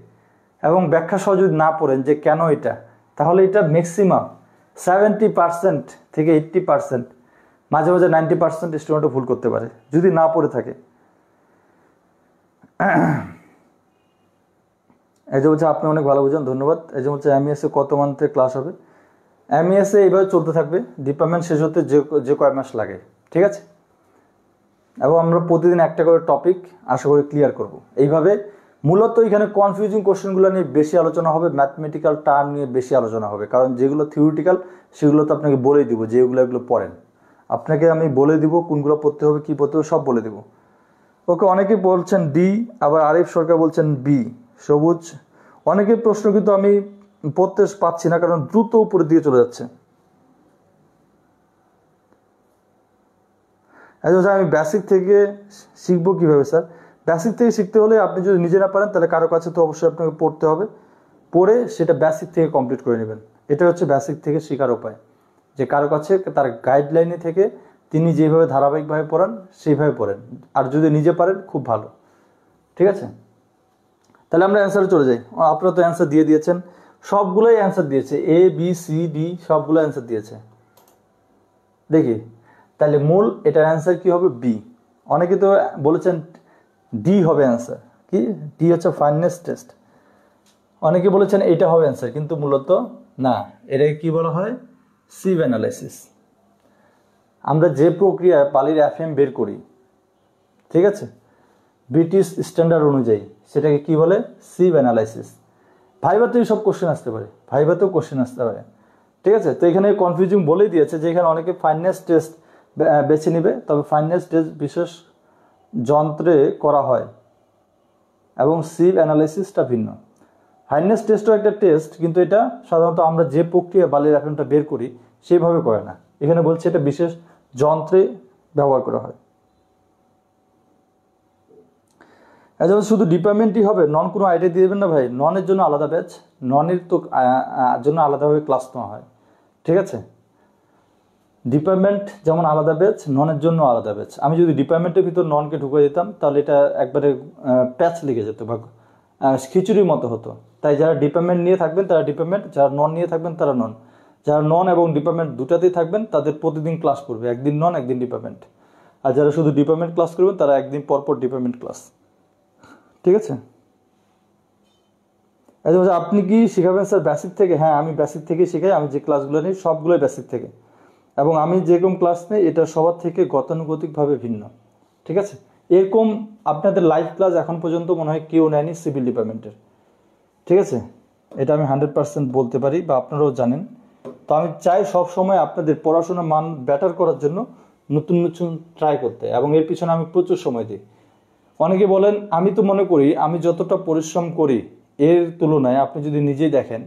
এবং ব্যাখ্যা সহ যদি না পড়েন যে কেন এটা, তাহলে এটা ম্যাক্সিমাম 70% থেকে 80%, মাঝে মাঝে 90% স্টুডেন্টও ভুল করতে পারে যদি না পড়ে থাকে। এই যে বলছে আপনি অনেক ভালো বুঝেন, ধন্যবাদ। এই যে বলছে এমইএসে কত মান্থে ক্লাস হবে? এমইএসে এইভাবে চলতে থাকবে, ডিপার্টমেন্ট শেষ হতে যে কয় মাস লাগে। ঠিক আছে, এবং আমরা প্রতিদিন একটা করে টপিক আশা করি ক্লিয়ার করব। এইভাবে মূলত এখানে কনফিউজিং কোশ্চেনগুলো নিয়ে বেশি আলোচনা হবে, ম্যাথমেটিক্যাল টার্ম নিয়ে বেশি আলোচনা হবে, কারণ যেগুলো থিওরিটিক্যাল সেগুলো তো আপনাকে বলেই দিব, যে এগুলো পড়েন আপনাকে আমি বলে দিব কোনগুলো পড়তে হবে, কী পড়তে হবে সব বলে দিব। ওকে, অনেকে বলছেন ডি, আবার আরিফ সরকার বলছেন বি, সবুজ। অনেকের প্রশ্ন কিন্তু আমি পড়তে পাচ্ছি না, কারণ দ্রুত উপরের দিকে চলে যাচ্ছে। আমি বেসিক থেকে শিখবো কিভাবে স্যার? বেসিক থেকে শিখতে হলে আপনি যদি নিজে না পারেন, তাহলে কারো কাছে তো অবশ্যই আপনাকে পড়তে হবে, পড়ে সেটা বেসিক থেকে কমপ্লিট করে নেবেন। এটা হচ্ছে বেসিক থেকে শেখার উপায়, যে কারো কাছে তার গাইডলাইনে থেকে তিনি যেভাবে ধারাবাহিকভাবে পড়ান সেইভাবে পড়েন, আর যদি নিজে পারেন খুব ভালো। ঠিক আছে, তাহলে আমরা অ্যান্সারে চলে যাই। আপনারা তো অ্যান্সার দিয়ে দিয়েছেন, সবগুলোই অ্যান্সার দিয়েছে, এ বি সি ডি সবগুলো অ্যান্সার দিয়েছে। দেখি তাহলে মূল এটার অ্যান্সার কি হবে? বি। অনেকে তো বলেছেন ডি হবে অ্যান্সার, কি ডি হচ্ছে ফাইননেস টেস্ট। অনেকে বলেছেন এইটা হবে অ্যান্সার, কিন্তু মূলত না, এটাকে কি বলা হয়? সিভ অ্যানালাইসিস। আমরা যে প্রক্রিয়ায় বালির এফএম বের করি, ঠিক আছে, ব্রিটিশ স্ট্যান্ডার্ড অনুযায়ী, সেটাকে কি বলে? সিভ অ্যানালাইসিস। ভাইভাতেও সব কোশ্চেন আসতে পারে, ভাইভাতেও কোশ্চেন আসতে পারে। ঠিক আছে, তো এখানে কনফিউজিং বলেই দিয়েছে যে এখানে অনেকে ফাইননেস টেস্ট বেছে নিবে, তবে ফাইননেস টেস্ট বিশেষ যন্ত্রে করা হয় এবং সিভ অ্যানালাইসিসটা ভিন্ন। ফাইননেস টেস্টও একটা টেস্ট, কিন্তু এটা সাধারণত আমরা যে প্রক্রিয়া বালির এফএমটা বের করি সেইভাবে করে না। এখানে বলছে এটা বিশেষ যন্ত্রে ব্যবহার করা হয়। যেমন শুধু ডিপার্টমেন্টই হবে, নন কোনো আইডিয়া দিয়ে দেবেন না ভাই। ননের জন্য আলাদা ব্যাচ, ননের তো জন্য আলাদাভাবে ক্লাস নেওয়া হয়। ঠিক আছে, ডিপার্টমেন্ট যেমন আলাদা ব্যাচ, ননের জন্য আলাদা ব্যাচ। আমি যদি ডিপার্টমেন্টের ভিতর ননকে ঢুকে দিতাম, তাহলে এটা একবারে প্যাচ লেগে যেত বা খিচুড়ির মতো হতো। তাই যারা ডিপার্টমেন্ট নিয়ে থাকবেন তারা ডিপার্টমেন্ট, যারা নন নিয়ে থাকবেন তারা নন। যারা নন এবং ডিপার্টমেন্ট দুটাতেই থাকবেন তাদের প্রতিদিন ক্লাস করবে, একদিন নন একদিন ডিপার্টমেন্ট। আর যারা শুধু ডিপার্টমেন্ট ক্লাস করবেন তারা একদিন পরপর ডিপার্টমেন্ট ক্লাস। ঠিক আছে, আচ্ছা বলছে, আপনি কি শেখাবেন স্যার বেসিক থেকে? হ্যাঁ, আমি বেসিক থেকেই শেখাই। আমি যে ক্লাসগুলো নিই সবগুলোই বেসিক থেকে, এবং আমি যেরকম ক্লাস নিই এটা সবার থেকে গতানুগতিকভাবে ভিন্ন। ঠিক আছে, এরকম আপনাদের লাইভ ক্লাস এখন পর্যন্ত মনে হয় কেউ নেয়নি সিভিল ডিপার্টমেন্টের। ঠিক আছে, এটা আমি 100% বলতে পারি, বা আপনারাও জানেন। তো আমি চাই সব সময় আপনাদের পড়াশোনার মান বেটার করার জন্য নতুন নতুন ট্রাই করতে, এবং এর পিছনে আমি প্রচুর সময় দিই। অনেকে বলেন, আমি তো মনে করি আমি যতটা পরিশ্রম করি এর তুলনায় আপনি যদি নিজেই দেখেন,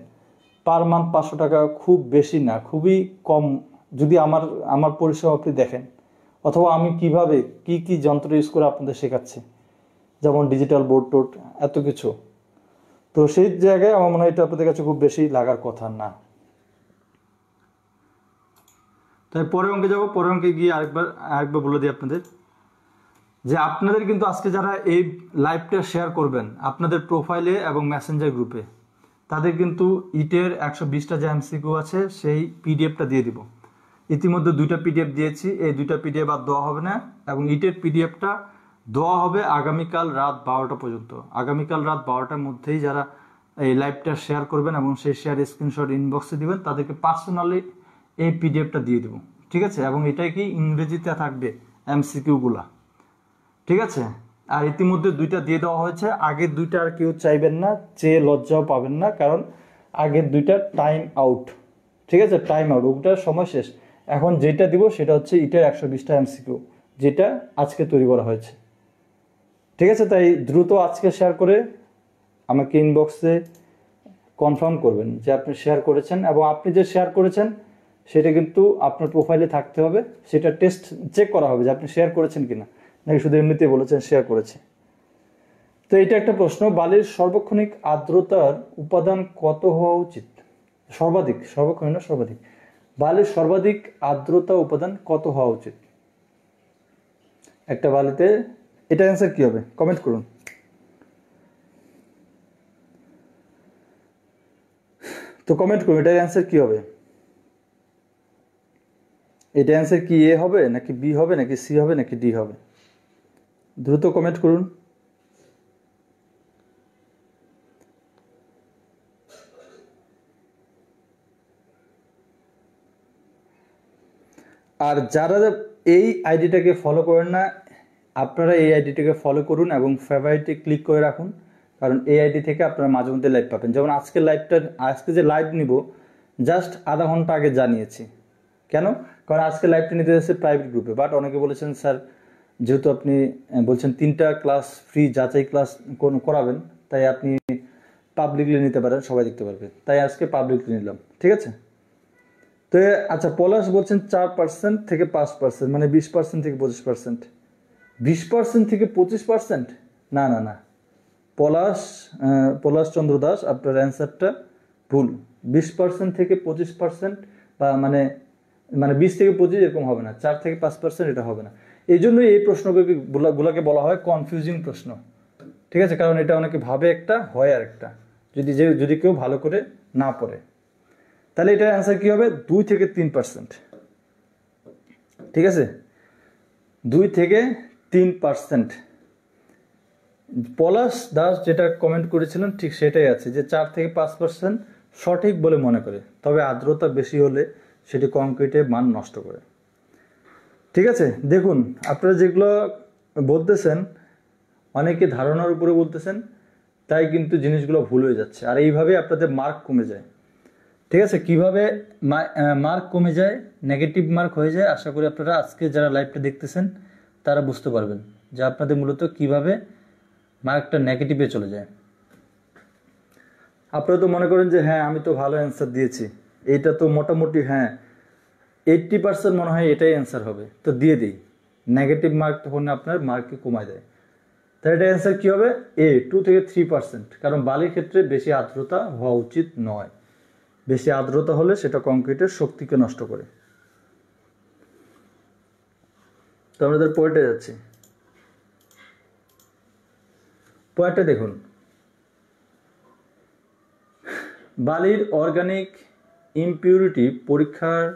পার মান্থ 500 টাকা খুব বেশি না, খুবই কম। যদি আমার আমার পরিশ্রম আপনি দেখেন, অথবা আমি কিভাবে কি কি যন্ত্র ইউজ করে আপনাদের শেখাচ্ছি, যেমন ডিজিটাল বোর্ড টোর্ড এত কিছু, তো সেই জায়গায় আমার মনে হয় এটা আপনাদের কাছে খুব বেশি লাগার কথা না। তাই পরের অঙ্কে যাবো। পরের অঙ্কে গিয়ে আরেকবার বলে দিই আপনাদের, যে আপনাদের কিন্তু আজকে যারা এই লাইভটা শেয়ার করবেন আপনাদের প্রোফাইলে এবং মেসেঞ্জার গ্রুপে, তাদের কিন্তু ইটের 120টা যে এমসিকিউ আছে সেই পিডিএফটা দিয়ে দিব। ইতিমধ্যে 2টা পিডিএফ দিয়েছি, এই 2টা পিডিএফ আর দেওয়া হবে না, এবং ইটের পিডিএফটা দেওয়া হবে আগামীকাল রাত 12টা পর্যন্ত। আগামীকাল রাত 12টার মধ্যেই যারা এই লাইভটা শেয়ার করবেন এবং সেই শেয়ার স্ক্রিনশট ইনবক্সে দিবেন, তাদেরকে পার্সোনালি এই পিডিএফটা দিয়ে দেবো। ঠিক আছে, এবং এটাই কি ইংরেজিতে থাকবে এমসিকিউগুলা। ঠিক আছে, আর ইতিমধ্যে 2টা দিয়ে দেওয়া হয়েছে। আগের 2টা আর কেউ চাইবেন না, চেয়ে লজ্জাও পাবেন না, কারণ আগের 2টা টাইম আউট। ঠিক আছে, টাইম আউট, ওটার সময় শেষ। এখন যেটা দিব সেটা হচ্ছে ইটের 120টা এমসিকিউ, যেটা আজকে তৈরি করা হয়েছে। ঠিক আছে, তাই দ্রুত আজকে শেয়ার করে আমাকে ইনবক্সে কনফার্ম করবেন যে আপনি শেয়ার করেছেন, এবং আপনি যে শেয়ার করেছেন সেটা কিন্তু আপনার প্রোফাইলে থাকতে হবে। সেটা টেস্ট চেক করা হবে যে আপনি শেয়ার করেছেন কিনা, নাকি শুধু এমনিতে বলেছেন শেয়ার করেছে। তো এটা একটা প্রশ্ন, বালির সার্বক্ষণিক আর্দ্রতার উপাদান কত হওয়া উচিত? সর্বাধিক, সর্বক্ষণিক না সর্বাধিক। বালির সর্বাধিক আর্দ্রতা উপাদান কত হওয়া উচিত একটা বালিতে? এটা অ্যান্সার কি হবে কমেন্ট করুন। তো কমেন্ট করুন, এটার অ্যান্সার কি হবে? এটা অ্যান্সার কি এ হবে, নাকি বি হবে, নাকি সি হবে, নাকি ডি হবে? দ্রুত কমেন্ট করুন। আর যারা এই আইডিটাকে ফলো করেন না, আপনারা এই আইডিটাকে ফলো করুন এবং ফেভারিটে ক্লিক করে রাখুন, কারণ এই আইডি থেকে আপনারা মাঝে মধ্যে লাইভ পাবেন। যেমন আজকে যে লাইভ নিব জাস্ট আধা ঘন্টা আগে জানিয়েছি। কেন? কারণ আজকে লাইভটা নিতে যাচ্ছে প্রাইভেট গ্রুপে। বাট অনেকে বলেছেন স্যার, যেহেতু আপনি বলছেন 3টা ক্লাস ফ্রি যাচাই ক্লাস করাবেন, তাই আপনি পাবলিকলি নিতে পারেন, সবাই দেখতে পারবে, তাই আজকে পাবলিকলি নিলাম। ঠিক আছে, তো আচ্ছা, পলাশ বলছেন 4% থেকে 5%, মানে 20% থেকে 25%। 20% থেকে 25%? না না না, পলাশ চন্দ্র দাস, আপনার অ্যান্সারটা ভুল। 20% থেকে 25%, বা মানে 20 থেকে 25 এরকম হবে না, 4 থেকে 5% এটা হবে না। এই জন্যই এই প্রশ্নগুলোকে বলা হয় কনফিউজিং প্রশ্ন। ঠিক আছে, কারণ এটা অনেকে ভাবে একটা, হয় আর একটা, যদি কেউ ভালো করে না পড়ে। তাহলে এটার অ্যান্সার কি হবে? 2 থেকে 3%। ঠিক আছে, 2 থেকে 3%। পলাশ দাস যেটা কমেন্ট করেছিলেন ঠিক সেটাই আছে, যে 4 থেকে 5% সঠিক বলে মনে করে, তবে আর্দ্রতা বেশি হলে সেটি কংক্রিটের মান নষ্ট করে। ঠিক আছে, দেখুন আপনারা যেগুলো বলতেছেন অনেকে ধারণার উপরে বলতেছেন, তাই কিন্তু জিনিসগুলো ভুল হয়ে যাচ্ছে, আর এইভাবে আপনাদের মার্ক কমে যায়। ঠিক আছে, কিভাবে মার্ক কমে যায়, নেগেটিভ মার্ক হয়ে যায়, আশা করি আপনারা আজকে যারা লাইভটা দেখতেছেন তারা বুঝতে পারবেন যে আপনাদের মূলত কিভাবে মার্কটা নেগেটিভে চলে যায়। আপনারা তো মনে করেন যে হ্যাঁ আমি তো ভালো অ্যান্সার দিয়েছি, এইটা তো মোটামুটি হ্যাঁ 80% মনে হয় এটাই অ্যান্সার হবে, তো দিয়ে দিই। নেগেটিভ মার্ক তখন আপনার মার্ককে কমায় দেয়। তাহলে এটা অ্যান্সার কী হবে? 2 থেকে 3%, কারণ বালির ক্ষেত্রে বেশি আর্দ্রতা হওয়া উচিত নয়। বেশি আর্দ্রতা হলে সেটা কংক্রিটের শক্তিকে নষ্ট করে। তো আমরা পয়েন্টে যাচ্ছি। পয়েন্টটা দেখুন, বালির অর্গানিক ইমপিউরিটি পরীক্ষার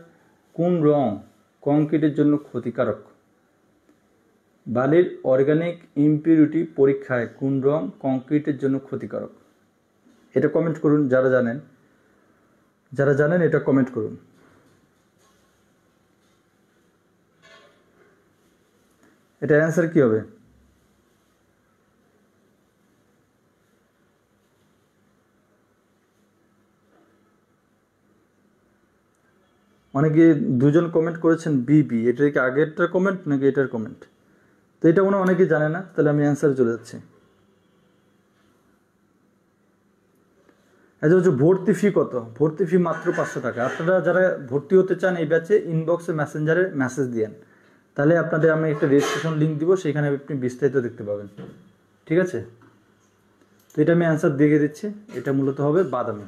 কোন রং কংক্রিটের জন্য ক্ষতিকারক? বালির অর্গানিক ইমপিউরিটি পরীক্ষায় কোন রং কংক্রিটের জন্য ক্ষতিকারক? এটা কমেন্ট করুন যারা জানেন এটা কমেন্ট করুন। এটা অ্যান্সার কি হবে? অনেকে দুজন কমেন্ট করেছেন বিবি, এটা কি আগেরটার কমেন্ট নাকি এটার কমেন্ট? তো এটা মনে হয় অনেকেই জানে না, তাহলে আমি অ্যান্সারে চলে যাচ্ছি। আচ্ছা হচ্ছে ভর্তি ফি কত? ভর্তি ফি মাত্র 500 টাকা। আপনারা যারা ভর্তি হতে চান এই ব্যাচে ইনবক্সে মেসেঞ্জারে মেসেজ দিয়েন, তাহলে আপনাদের আমি একটা রেজিস্ট্রেশন লিঙ্ক দিব, সেখানে আপনি বিস্তারিত দেখতে পাবেন। ঠিক আছে, তো এটা আমি অ্যান্সার দিয়ে দিচ্ছি। এটা মূলত হবে বাদামি।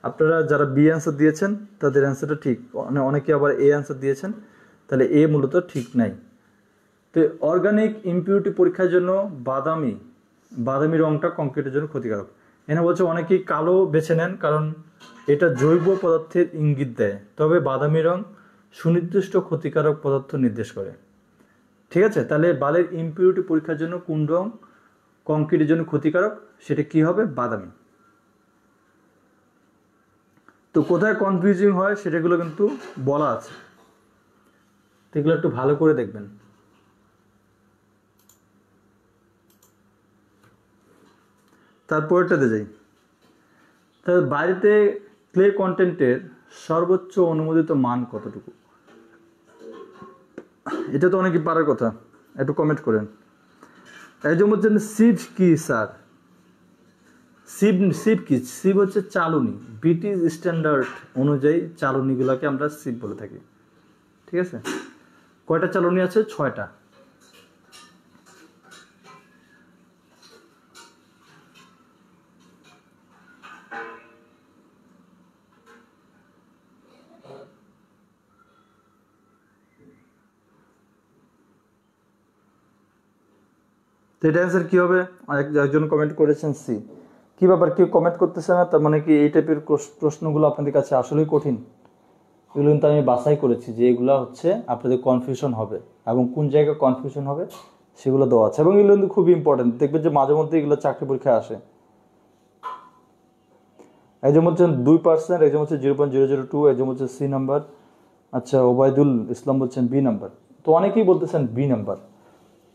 আপনারা যারা বি অ্যান্সার দিয়েছেন তাদের অ্যান্সারটা ঠিক, অনেকে আবার এ অ্যান্সার দিয়েছেন, তাহলে এ মূলত ঠিক নাই। তো অর্গানিক ইমপিউরিটি পরীক্ষার জন্য বাদামি রঙটা কংক্রিটের জন্য ক্ষতিকারক। এখানে বলছে অনেকেই কালো বেছে নেন কারণ এটা জৈব পদার্থের ইঙ্গিত দেয়, তবে বাদামি রং সুনির্দিষ্ট ক্ষতিকারক পদার্থ নির্দেশ করে। ঠিক আছে, তাহলে বালির ইমপিউরিটি পরীক্ষার জন্য কোন রং কংক্রিটের জন্য ক্ষতিকারক? সেটা কি হবে? বাদামি। তো কোথায় কনফিউজিং হয় সেটাগুলো কিন্তু বলা আছে, এগুলো একটু ভালো করে দেখবেন। তারপরটাতে যাই। তাহলে বাড়িতে ক্লে কন্টেন্টের সর্বোচ্চ অনুমোদিত মান কতটুকু? এটা তো অনেকই পারার কথা, একটু কমেন্ট করেন। এই যে বলছেন সিভ কি স্যার? সিভ কি? সিভ হচ্ছে চালনী। ব্রিটিশ স্ট্যান্ডার্ড অনুযায়ী চালনীগুলোকে আমরা সিভ বলে থাকি। ঠিক আছে, কয়টা চালনী আছে? 6টা। তো এটা অ্যান্সার কি হবে? একজন কমেন্ট করেছেন সি। কি ব্যাপার, কেউ কমেন্ট করতেছে না? তার মানে কি এই টাইপের প্রশ্নগুলো আপনাদের কাছে আসলেই কঠিন? এগুলো কিন্তু আমি বাছাই করেছি যে এগুলো হচ্ছে আপনাদের কনফিউশন হবে, এবং কোন জায়গায় কনফিউশন হবে সেগুলো দেওয়া আছে, এবং এগুলো কিন্তু খুবই ইম্পর্টেন্ট। দেখবেন যে মাঝে মধ্যে এগুলো চাকরি পরীক্ষায় আসে। এই যেমন হচ্ছে 2%, এই যেমন হচ্ছে 0.002, এই যেমন হচ্ছে সি নাম্বার। আচ্ছা, ওবায়দুল ইসলাম বলছেন বি নাম্বার। তো অনেকেই বলতেছেন বি নাম্বার,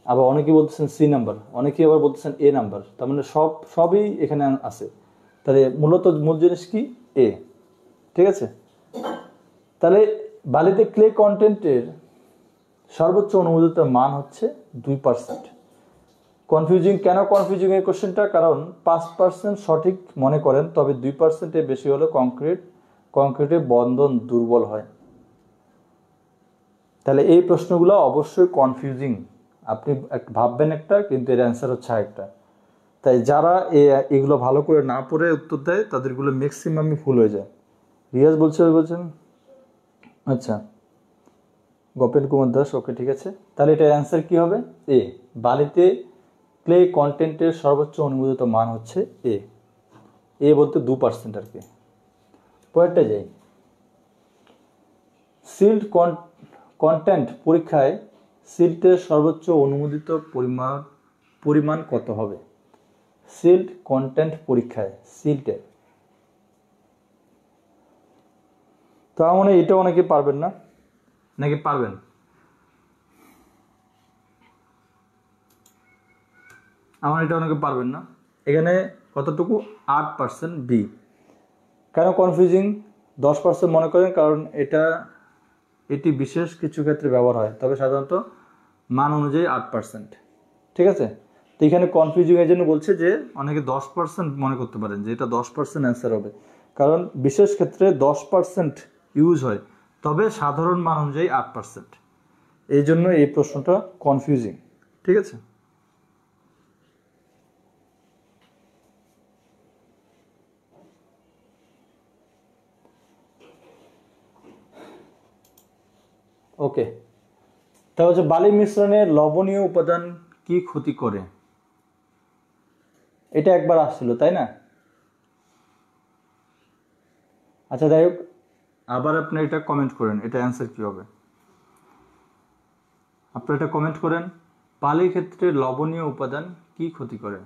আবার অনেকেই বলতেছেন সি নাম্বার, অনেকেই আবার বলতেছেন এ নাম্বার। তার মানে সবই এখানে আছে। তাহলে মূলত মূল জিনিস কি? এ। ঠিক আছে, তাহলে বালিতে ক্লে কন্টেন্টের সর্বোচ্চ অনুমোদিত মান হচ্ছে 2%। কনফিউজিং কেন? কনফিউজিং এই কোশ্চেনটা কারণ 5% সঠিক মনে করেন, তবে 2%-এর বেশি হলে কংক্রিটের বন্ধন দুর্বল হয়। তাহলে এই প্রশ্নগুলো অবশ্যই কনফিউজিং। আপনি ভাববেন একটা, কিন্তু এর অ্যান্সার হচ্ছে আরেকটা। তাই যারা এগুলো ভালো করে না পড়ে উত্তর দেয় তাদেরগুলো ম্যাক্সিমামই ভুল হয়ে যায়। রিয়াজ বলছেন আচ্ছা, গোপেন কুমার দাস, ওকে ঠিক আছে। তাহলে এটার অ্যান্সার কি হবে? এ। বালিতে ক্লে কন্টেন্টের সর্বোচ্চ অনুমোদিত মান হচ্ছে এ বলতে 2% আর কি। পরেরটা যাই। সিল্ড কন্টেন্ট পরীক্ষায় সিল্টের সর্বোচ্চ অনুমোদিত পরিমাণ কত হবে? সিল্ড কন্টেন্ট পরীক্ষায় সিল্টের। তো আমার মনে হয় এটা অনেকে পারবেন না, নাকি পারবেন? আমার এটা অনেকে পারবেন না। এখানে কতটুকু? 8% বি। কেন কনফিউজিং? 10% মনে করেন কারণ এটি বিশেষ কিছু ক্ষেত্রে ব্যবহার হয়, তবে সাধারণত মান অনুযায়ী 8%। ঠিক আছে, তো এখানে কনফিউজিং এর জন্য বলছে যে অনেকে 10% মনে করতে পারেন যে এটা 10% অ্যান্সার হবে, কারণ বিশেষ ক্ষেত্রে 10% ইউজ হয়, তবে সাধারণ মান অনুযায়ী 8%। এই জন্য এই প্রশ্নটা কনফিউজিং। ঠিক আছে, ওকে। তা হচ্ছে বালি মিশ্রণে লবণীয় উপাদান কি ক্ষতি করে? এটা একবার আসছিল, তাই না? আচ্ছা যাই হোক, আবার আপনি এটা কমেন্ট করেন, এটা অ্যান্সার কি হবে? আপনি এটা কমেন্ট করেন, বালির ক্ষেত্রে লবণীয় উপাদান কি ক্ষতি করে?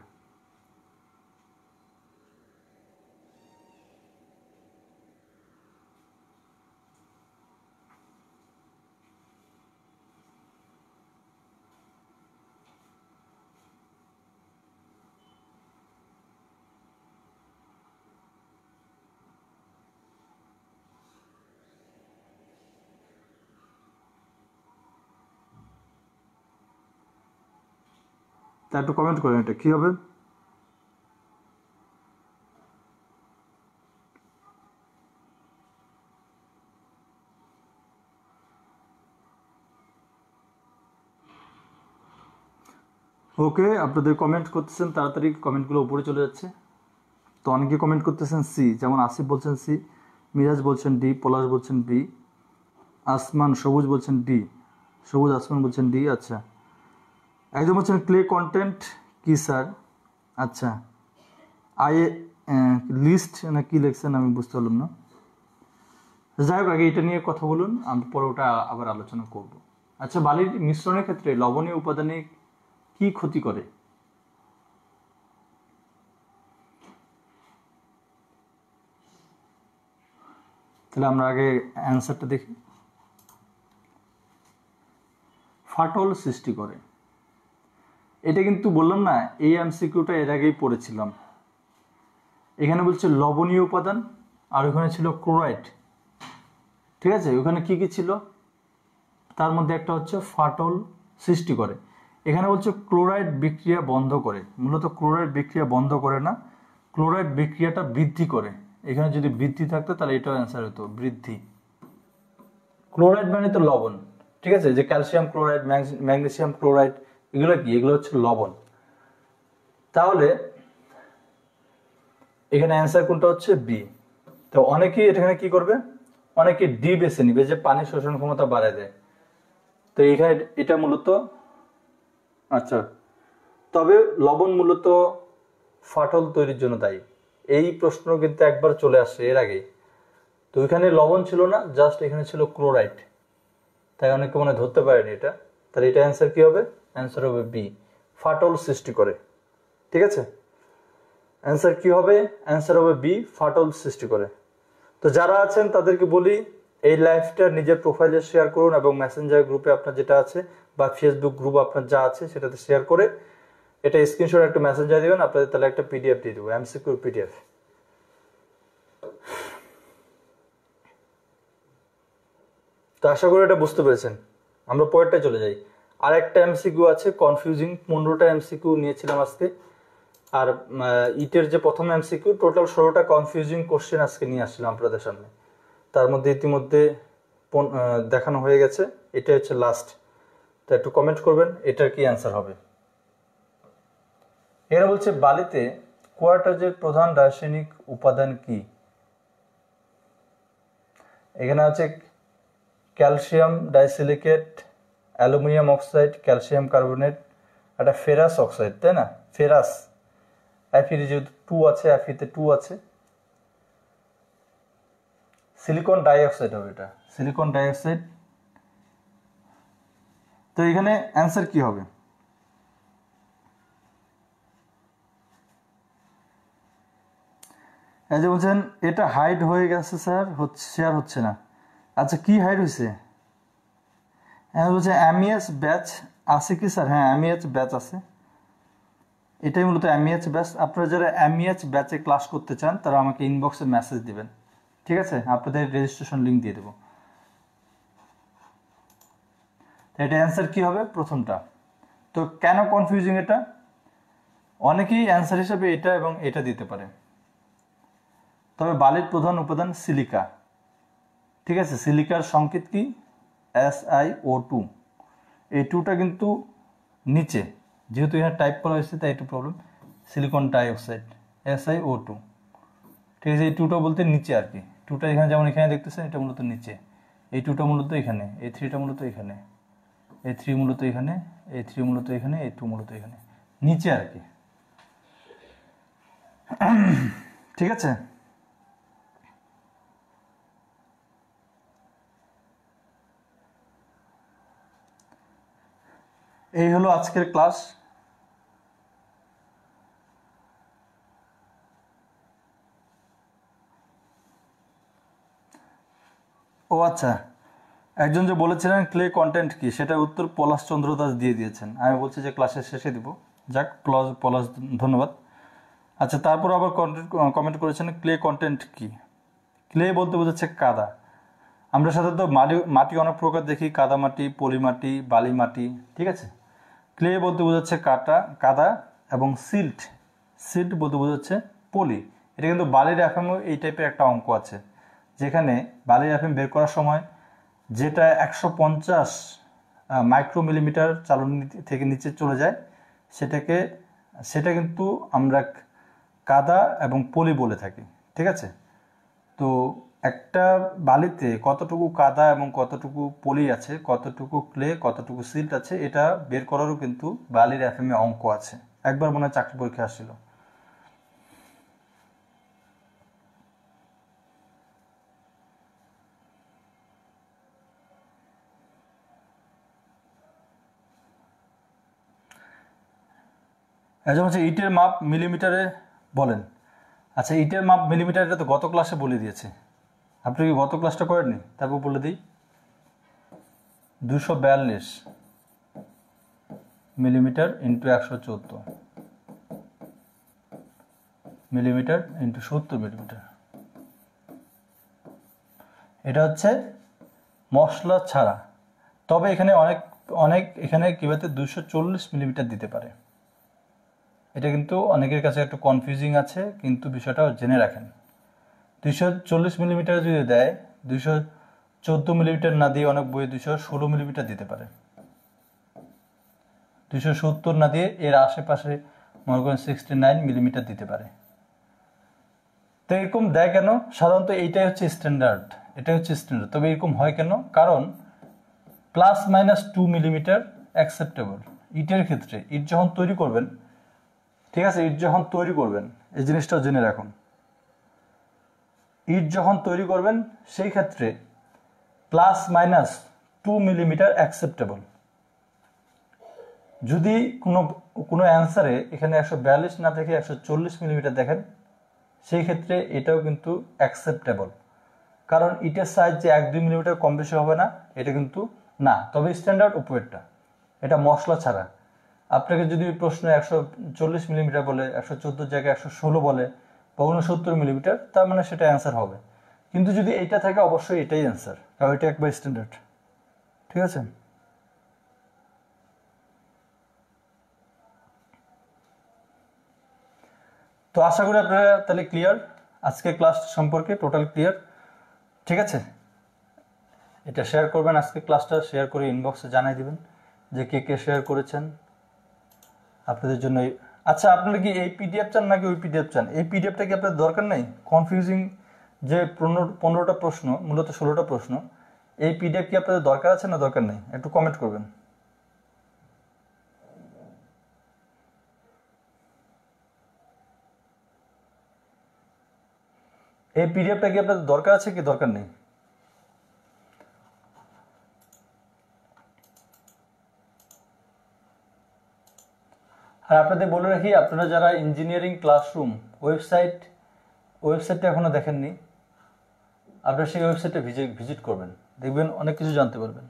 তা একটু কমেন্ট করেন এটা কি হবে। ওকে, আপনাদের কমেন্ট করতেছেন, তাড়াতাড়ি কমেন্টগুলো উপরে চলে যাচ্ছে। তো অনেকে কমেন্ট করতেছেন সি, যেমন আসিফ বলছেন সি, মিরাজ বলছেন ডি, পলাশ বলছেন বি, আসমান সবুজ বলছেন ডি, সবুজ আসমান বলছেন ডি। আচ্ছা, একজন বলছেন ক্লে কন্টেন্ট কি স্যার? আচ্ছা, আই লিস্ট না কি লিখছেন আমি বুঝতে পারলাম না। যাই হোক, আগে এটা নিয়ে কথা বলুন, আমি পরে ওটা আবার আলোচনা করব। আচ্ছা, বালির মিশ্রণের ক্ষেত্রে লবণীয় উপাদানে কি ক্ষতি করে? তাহলে আমরা আগে অ্যান্সারটা দেখি। ফাটল সৃষ্টি করে। এটা কিন্তু বললাম না, এই এমসিকিউটা এর আগেই পড়েছিলাম। এখানে বলছে লবণীয় উপাদান, আর ওখানে ছিল ক্লোরাইড। ঠিক আছে, ওখানে কি কি ছিল? তার মধ্যে একটা হচ্ছে ফাটল সৃষ্টি করে। এখানে বলছে ক্লোরাইড বিক্রিয়া বন্ধ করে। মূলত ক্লোরাইড বিক্রিয়া বন্ধ করে না, ক্লোরাইড বিক্রিয়াটা বৃদ্ধি করে। এখানে যদি বৃদ্ধি থাকতো তাহলে এটাও অ্যান্সার হতো, বৃদ্ধি। ক্লোরাইড মানে তো লবণ। ঠিক আছে, যে ক্যালসিয়াম ক্লোরাইড, ম্যাগনেসিয়াম ক্লোরাইড, এগুলো কি? এগুলো হচ্ছে লবণ। তাহলে এখানে অ্যান্সার কোনটা হচ্ছে? বি। তো অনেকেই এখানে কি করবে? অনেকে ডি বেছে নিবে, যে পানি শোষণ ক্ষমতা বাড়ায় দেয়। তো এখানে এটা মূলত, আচ্ছা, তবে লবণ মূলত ফাটল তৈরির জন্য দায়ী। এই প্রশ্ন কিন্তু একবার চলে আসছে এর আগে। তো এখানে লবণ ছিল না, জাস্ট এখানে ছিল ক্লোরাইড, তাই অনেকে মনে ধরতে পারেনি এটা। তাহলে এটা অ্যান্সার কি হবে? অ্যান্সার হবে বি, ফাটল সৃষ্টি করে। ঠিক আছে, অ্যান্সার কি হবে? অ্যান্সার হবে বি, ফাটল সৃষ্টি করে। তো যারা আছেন তাদেরকে বলি, এই লাইভটা নিজের প্রোফাইলে শেয়ার করুন, এবং মেসেঞ্জার গ্রুপে আপনার যেটা আছে বা ফেসবুক গ্রুপ আপনার যা আছে সেটাতে শেয়ার করে এটা স্ক্রিনশট একটা মেসেঞ্জার দিবেন, আপনাদের তাহলে একটা পিডিএফ দিয়ে দেবো, এমসিকিউর পিডিএফ। তো আশা করি এটা বুঝতে পেরেছেন। আমরা পরেরটা চলে যাই। আর একটা এমসিকিউ আছে কনফিউজিং, 15টা এমসিকিউ নিয়েছিলাম আজকে। আর ইটের যে প্রথম এমসিকিউ, টোটাল 16টা কনফিউজিং কোশ্চেন আজকে নিয়ে আসছিলাম আপনাদের সামনে। তার মধ্যে ইতিমধ্যে দেখানো হয়ে গেছে, এটা হচ্ছে লাস্ট। তো একটু কমেন্ট করবেন এটার কি অ্যান্সার হবে। এরা বলছে বালিতে কোয়ার্টাজের প্রধান রাসায়নিক উপাদান কি? এখানে আছে calcium ডাইসিলিকেট, aluminium oxide, calcium carbonate, একটা ফেরাস অক্সাইড, তাই না? ফেরাস, এফিতে যেহেতু 2 আছে, এফিতে 2 আছে। সিলিকন ডাইঅক্সাইড হবে এটা, সিলিকন ডাইঅক্সাইড। তো এখানে অ্যান্সার কি হবে? এই যে বলছেন এটা হাইড হয়ে গেছে স্যার, শেয়ার হচ্ছে না। আচ্ছা, কি হাইড হয়েছে? বলছে এমইএস ব্যাচ আছে কি স্যার? হ্যাঁ, এমইএস ব্যাচ আছে, এটাই মূলত এমইএস ব্যাচ। আপনারা যারা এমইএস ব্যাচে ক্লাস করতে চান তারা আমাকে ইনবক্সে মেসেজ দিবেন। ঠিক আছে, আপনাদের রেজিস্ট্রেশন লিঙ্ক দিয়ে দেবো। এটা অ্যান্সার কি হবে? প্রথমটা। তো কেন কনফিউজিং এটা? অনেকেই অ্যান্সার হিসেবে এটা এবং এটা দিতে পারে। তবে বালির প্রধান উপাদান সিলিকা। ঠিক আছে, সিলিকার সংকেত কি? SiO2। এই 2টা কিন্তু নিচে, যেহেতু এখানে টাইপ করা হয়েছে তাই একটু প্রবলেম। Silicon dioxide, SiO2। ঠিক আছে, এই 2টা বলতে নিচে আর কি। 2টা এখানে যেমন এখানে দেখতেছেন, এটা মূলত নিচে। এই 2টা মূলত এখানে, এই 3টা মূলত এখানে, এই 3 মূলত এখানে, এই 3 মূলত এখানে, এই 2 মূলত এখানে, নিচে আর কি। ঠিক আছে, এই হলো আজকের ক্লাস। ও আচ্ছা, একজন যে বলেছিলেন ক্লে কন্টেন্ট কি, সেটার উত্তর পলাশ চন্দ্র দাস দিয়ে দিয়েছেন। আমি বলছি যে ক্লাসের শেষে দিব। যাক, পলাশ ধন্যবাদ। আচ্ছা, তারপর আবার কমেন্ট করেছেন ক্লে কন্টেন্ট কি। ক্লে বলতে বোঝাচ্ছে কাদা। আমরা সাধারণত মাটি অনেক প্রকার দেখি, কাদা মাটি, পলি মাটি, বালি মাটি। ঠিক আছে, ক্লে বলতে বোঝাচ্ছে কাদা, এবং সিল্ট বলতে বোঝাচ্ছে পলি। এটা কিন্তু বালির এফএমও এই টাইপের একটা অঙ্ক আছে, যেখানে বালির এফএম বের করার সময় যেটা 150 মাইক্রোমিলিমিটার চালন থেকে নিচে চলে যায় সেটা কিন্তু আমরা কাদা এবং পলি বলে থাকি। ঠিক আছে, তো একটা বালিতে কতটুকু কাদা এবং কতটুকু পলি আছে, কতটুকু ক্লে, কতটুকু সিল্ট আছে, এটা বের করারও কিন্তু বালির এফএম এ অঙ্ক আছে। একবার মনে হয় চাকরি পরীক্ষা আসছিল। যেমন হচ্ছে ইটের মাপ মিলিমিটারে বলেন। আচ্ছা, ইটের মাপ মিলিমিটার, এটা তো গত ক্লাসে বলে দিয়েছে। আপনি কি গত ক্লাসটা করেননি? তারপর বলে দিই, 242 millimetre into 114 millimetre into 70 millimetre. এটা হচ্ছে মশলা ছাড়া। তবে এখানে অনেক এখানে কিভাবে 240 মিলিমিটার দিতে পারে। এটা কিন্তু অনেকের কাছে একটু কনফিউজিং আছে, কিন্তু বিষয়টা জেনে রাখেন। 240 মিলিমিটার যদি দেয়, 214 মিলিমিটার না দিয়ে অনেক বইয়ে 216 মিলিমিটার দিতে পারে। 270 না দিয়ে এর আশেপাশে মনে করেন 69 মিলিমিটার দিতে পারে। তো এরকম দেয় কেন? সাধারণত এইটাই হচ্ছে স্ট্যান্ডার্ড, এটা হচ্ছে স্ট্যান্ডার্ড। তবে এরকম হয় কেন? কারণ ±2 মিলিমিটার অ্যাকসেপ্টেবল ইটের ক্ষেত্রে। ইট যখন তৈরি করবেন, ঠিক আছে, ইট যখন তৈরি করবেন, এই জিনিসটা জেনে রাখুন, ইট যখন তৈরি করবেন সেই ক্ষেত্রে ±2 মিলিমিটার অ্যাকসেপ্টেবল। যদি কোনো অ্যান্সারে এখানে 142 না থেকে 140 মিলিমিটার দেখেন, সেই ক্ষেত্রে এটাও কিন্তু অ্যাকসেপ্টেবল। কারণ ইটের সাইজ যে 1-2 মিলিমিটার কম বেশি হবে না, এটা কিন্তু না। তবে স্ট্যান্ডার্ড উপরেরটা, এটা মশলা ছাড়া। আপনাকে যদি প্রশ্ন 140 মিলিমিটার বলে, 114 জায়গায় 116 বলে, বা 69 মিলিমিটার, তার মানে সেটা অ্যান্সার হবে। কিন্তু যদি এইটা থাকে, অবশ্যই এটাই অ্যান্সার, কারণ এটা একবার স্ট্যান্ডার্ড। ঠিক আছে, তো আশা করি আপনারা তাহলে ক্লিয়ার, আজকে ক্লাস সম্পর্কে টোটাল ক্লিয়ার। ঠিক আছে, এটা শেয়ার করবেন, আজকে ক্লাসটা শেয়ার করে ইনবক্সে জানিয়ে দিবেন যে কে কে শেয়ার করেছেন আপনাদের জন্য। আচ্ছা, আপনারা কি এই পিডিএফ চান নাকি ওই পিডিএফ চান? এই পিডিএফটা কি আপনার দরকার নেই? কনফিউজিং যে 15টা প্রশ্ন, মূলত 16টা প্রশ্ন, এই পিডিএফ কি আপনাদের দরকার আছে না দরকার নেই? একটু কমেন্ট করবেন। এই পিডিএফটা কি আপনাদের দরকার আছে কি দরকার নেই? আর আপনাদের বলে রাখি, আপনারা যারা ইঞ্জিনিয়ারিং ক্লাসরুম ওয়েবসাইটটা এখনো দেখেননি, আপনারা সেই ওয়েবসাইটে ভিজিট করবেন, দেখবেন অনেক কিছু জানতে পারবেন।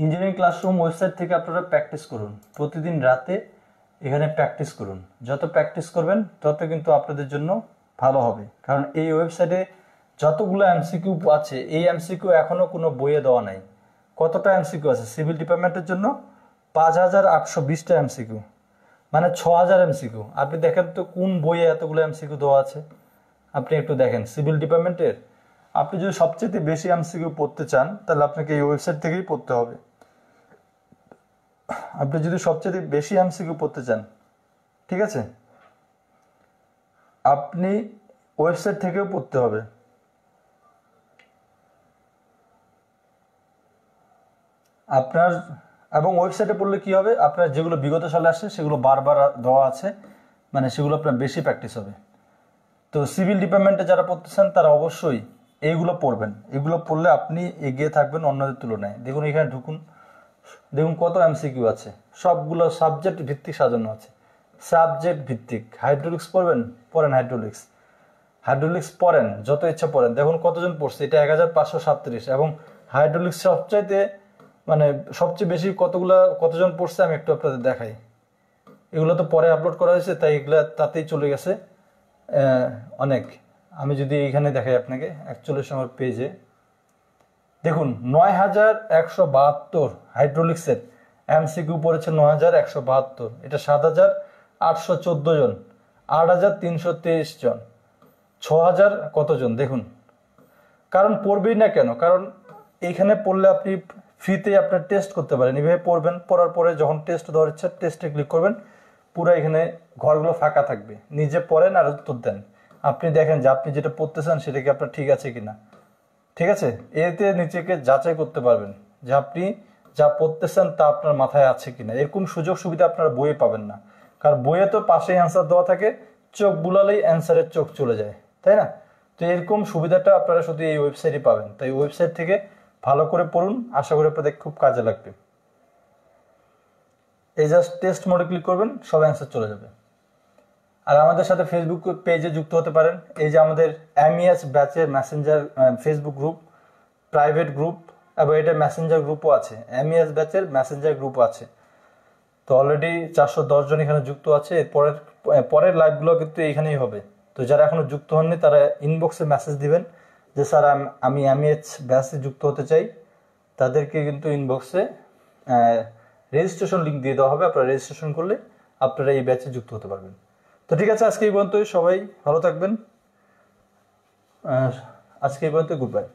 ইঞ্জিনিয়ারিং ক্লাসরুম ওয়েবসাইট থেকে আপনারা প্র্যাকটিস করুন, প্রতিদিন রাতে এখানে প্র্যাকটিস করুন। যত প্র্যাকটিস করবেন তত কিন্তু আপনাদের জন্য ভালো হবে। কারণ এই ওয়েবসাইটে যতগুলো এমসিকিউ আছে, এই এমসিকিউ এখনো কোনো বইয়ে দেওয়া নাই। কতটা এমসিকিউ আছে সিভিল ডিপার্টমেন্টের জন্য? 5820টা এমসিকিউ, মানে 6000 এমসিকিউ। আপনি দেখেন তো কোন বইয়ে এতগুলো এমসিকিউ দেওয়া আছে? আপনি একটু দেখেন সিভিল ডিপার্টমেন্টের। আপনি যদি সবচেয়ে বেশি এমসিকিউ পড়তে চান, তাহলে আপনাকে এই ওয়েবসাইট থেকেই পড়তে হবে। আপনি যদি সবচেয়ে বেশি এমসিকিউ পড়তে চান, ঠিক আছে, আপনি ওয়েবসাইট থেকেও পড়তে হবে। আপনার এবং ওয়েবসাইটে পড়লে কি হবে, আপনার যেগুলো বিগত সালে আসছে সেগুলো বারবার দেওয়া আছে, মানে সেগুলো আপনার বেশি প্র্যাকটিস হবে। তো সিভিল ডিপার্টমেন্টে যারা পড়তেছেন তারা অবশ্যই এইগুলো পড়বেন। এগুলো পড়লে আপনি এগিয়ে থাকবেন অন্যদের তুলনায়। দেখুন এখানে ঢুকুন, দেখুন কত এমসিকিউ আছে, সবগুলো সাবজেক্ট ভিত্তিক সাজানো আছে। সাবজেক্ট ভিত্তিক। হাইড্রোলিক্স পড়বেন, পড়েন হাইড্রোলিক্স পড়েন, যত ইচ্ছা পড়েন। দেখুন কতজন পড়ছে, এটা 1537। এবং হাইড্রোলিক্স সবচেয়ে বেশি কতজন পড়ছে আমি একটু আপনাদের দেখাই। এগুলো তো পরে আপলোড করা হয়েছে, তাই এগুলো তাতেই চলে গেছে। অনেক। আমি যদি এখানে দেখাই আপনাকে 41 নম্বর পেজে দেখুন 9172 হাইড্রোলিক্সের এমসিকিউ পড়েছে 9172, এটা 7814 জন, 8323 জন, 6000 কতজন দেখুন। কারণ পড়বেই না কেন, কারণ এইখানে পড়লে আপনি ফ্রিতে আপনার টেস্ট করতে পারেন। এভাবে পড়বেন, পড়ার পরে যখন টেস্ট দেওয়ার ইচ্ছা টেস্টে ক্লিক করবেন, পুরো এখানে ঘরগুলো ফাঁকা থাকবে, নিজে পড়েন আর উত্তর দেন। আপনি দেখেন যে আপনি যেটা পড়তেছেন সেটা কি আপনার ঠিক আছে কিনা, ঠিক আছে। এতে নিজেকে যাচাই করতে পারবেন যে আপনি যা পড়তেছেন তা আপনার মাথায় আছে কিনা। এরকম সুযোগ সুবিধা আপনারা বইয়ে পাবেন না, কারণ বইয়ে তো পাশেই অ্যান্সার দেওয়া থাকে, চোখ বুলালেই অ্যান্সারের চোখ চলে যায়, তাই না? তো এরকম সুবিধাটা আপনারা শুধু এই ওয়েবসাইটে পাবেন। তাই ওয়েবসাইট থেকে ভালো করে পড়ুন, আশা করি আপনাদের খুব কাজে লাগবে। এই জাস্ট টেস্ট মোডে ক্লিক করবেন, সব অ্যান্সার চলে যাবে। আর আমাদের সাথে ফেসবুক পেজে যুক্ত হতে পারেন। এই যে আমাদের এমইএস ব্যাচের Messenger Facebook group, private group, এবং এটা মেসেঞ্জার গ্রুপও আছে, এমইএস ব্যাচের মেসেঞ্জার গ্রুপও আছে। তো অলরেডি 410 জন এখানে যুক্ত আছে। পরের লাইভগুলো কিন্তু এইখানেই হবে। তো যারা এখনো যুক্ত হননি তারা ইনবক্সে মেসেজ দিবেন যে স্যার আমি এমইএস ব্যাচে যুক্ত হতে চাই। তাদেরকে কিন্তু ইনবক্সে রেজিস্ট্রেশন লিঙ্ক দিয়ে দেওয়া হবে। আপনারা রেজিস্ট্রেশন করলে আপনারা এই ব্যাচে যুক্ত হতে পারবেন। তো ঠিক আছে, আজকে এই পর্যন্তই। সবাই ভালো থাকবেন। আজকে এই পর্যন্ত, গুড বাই।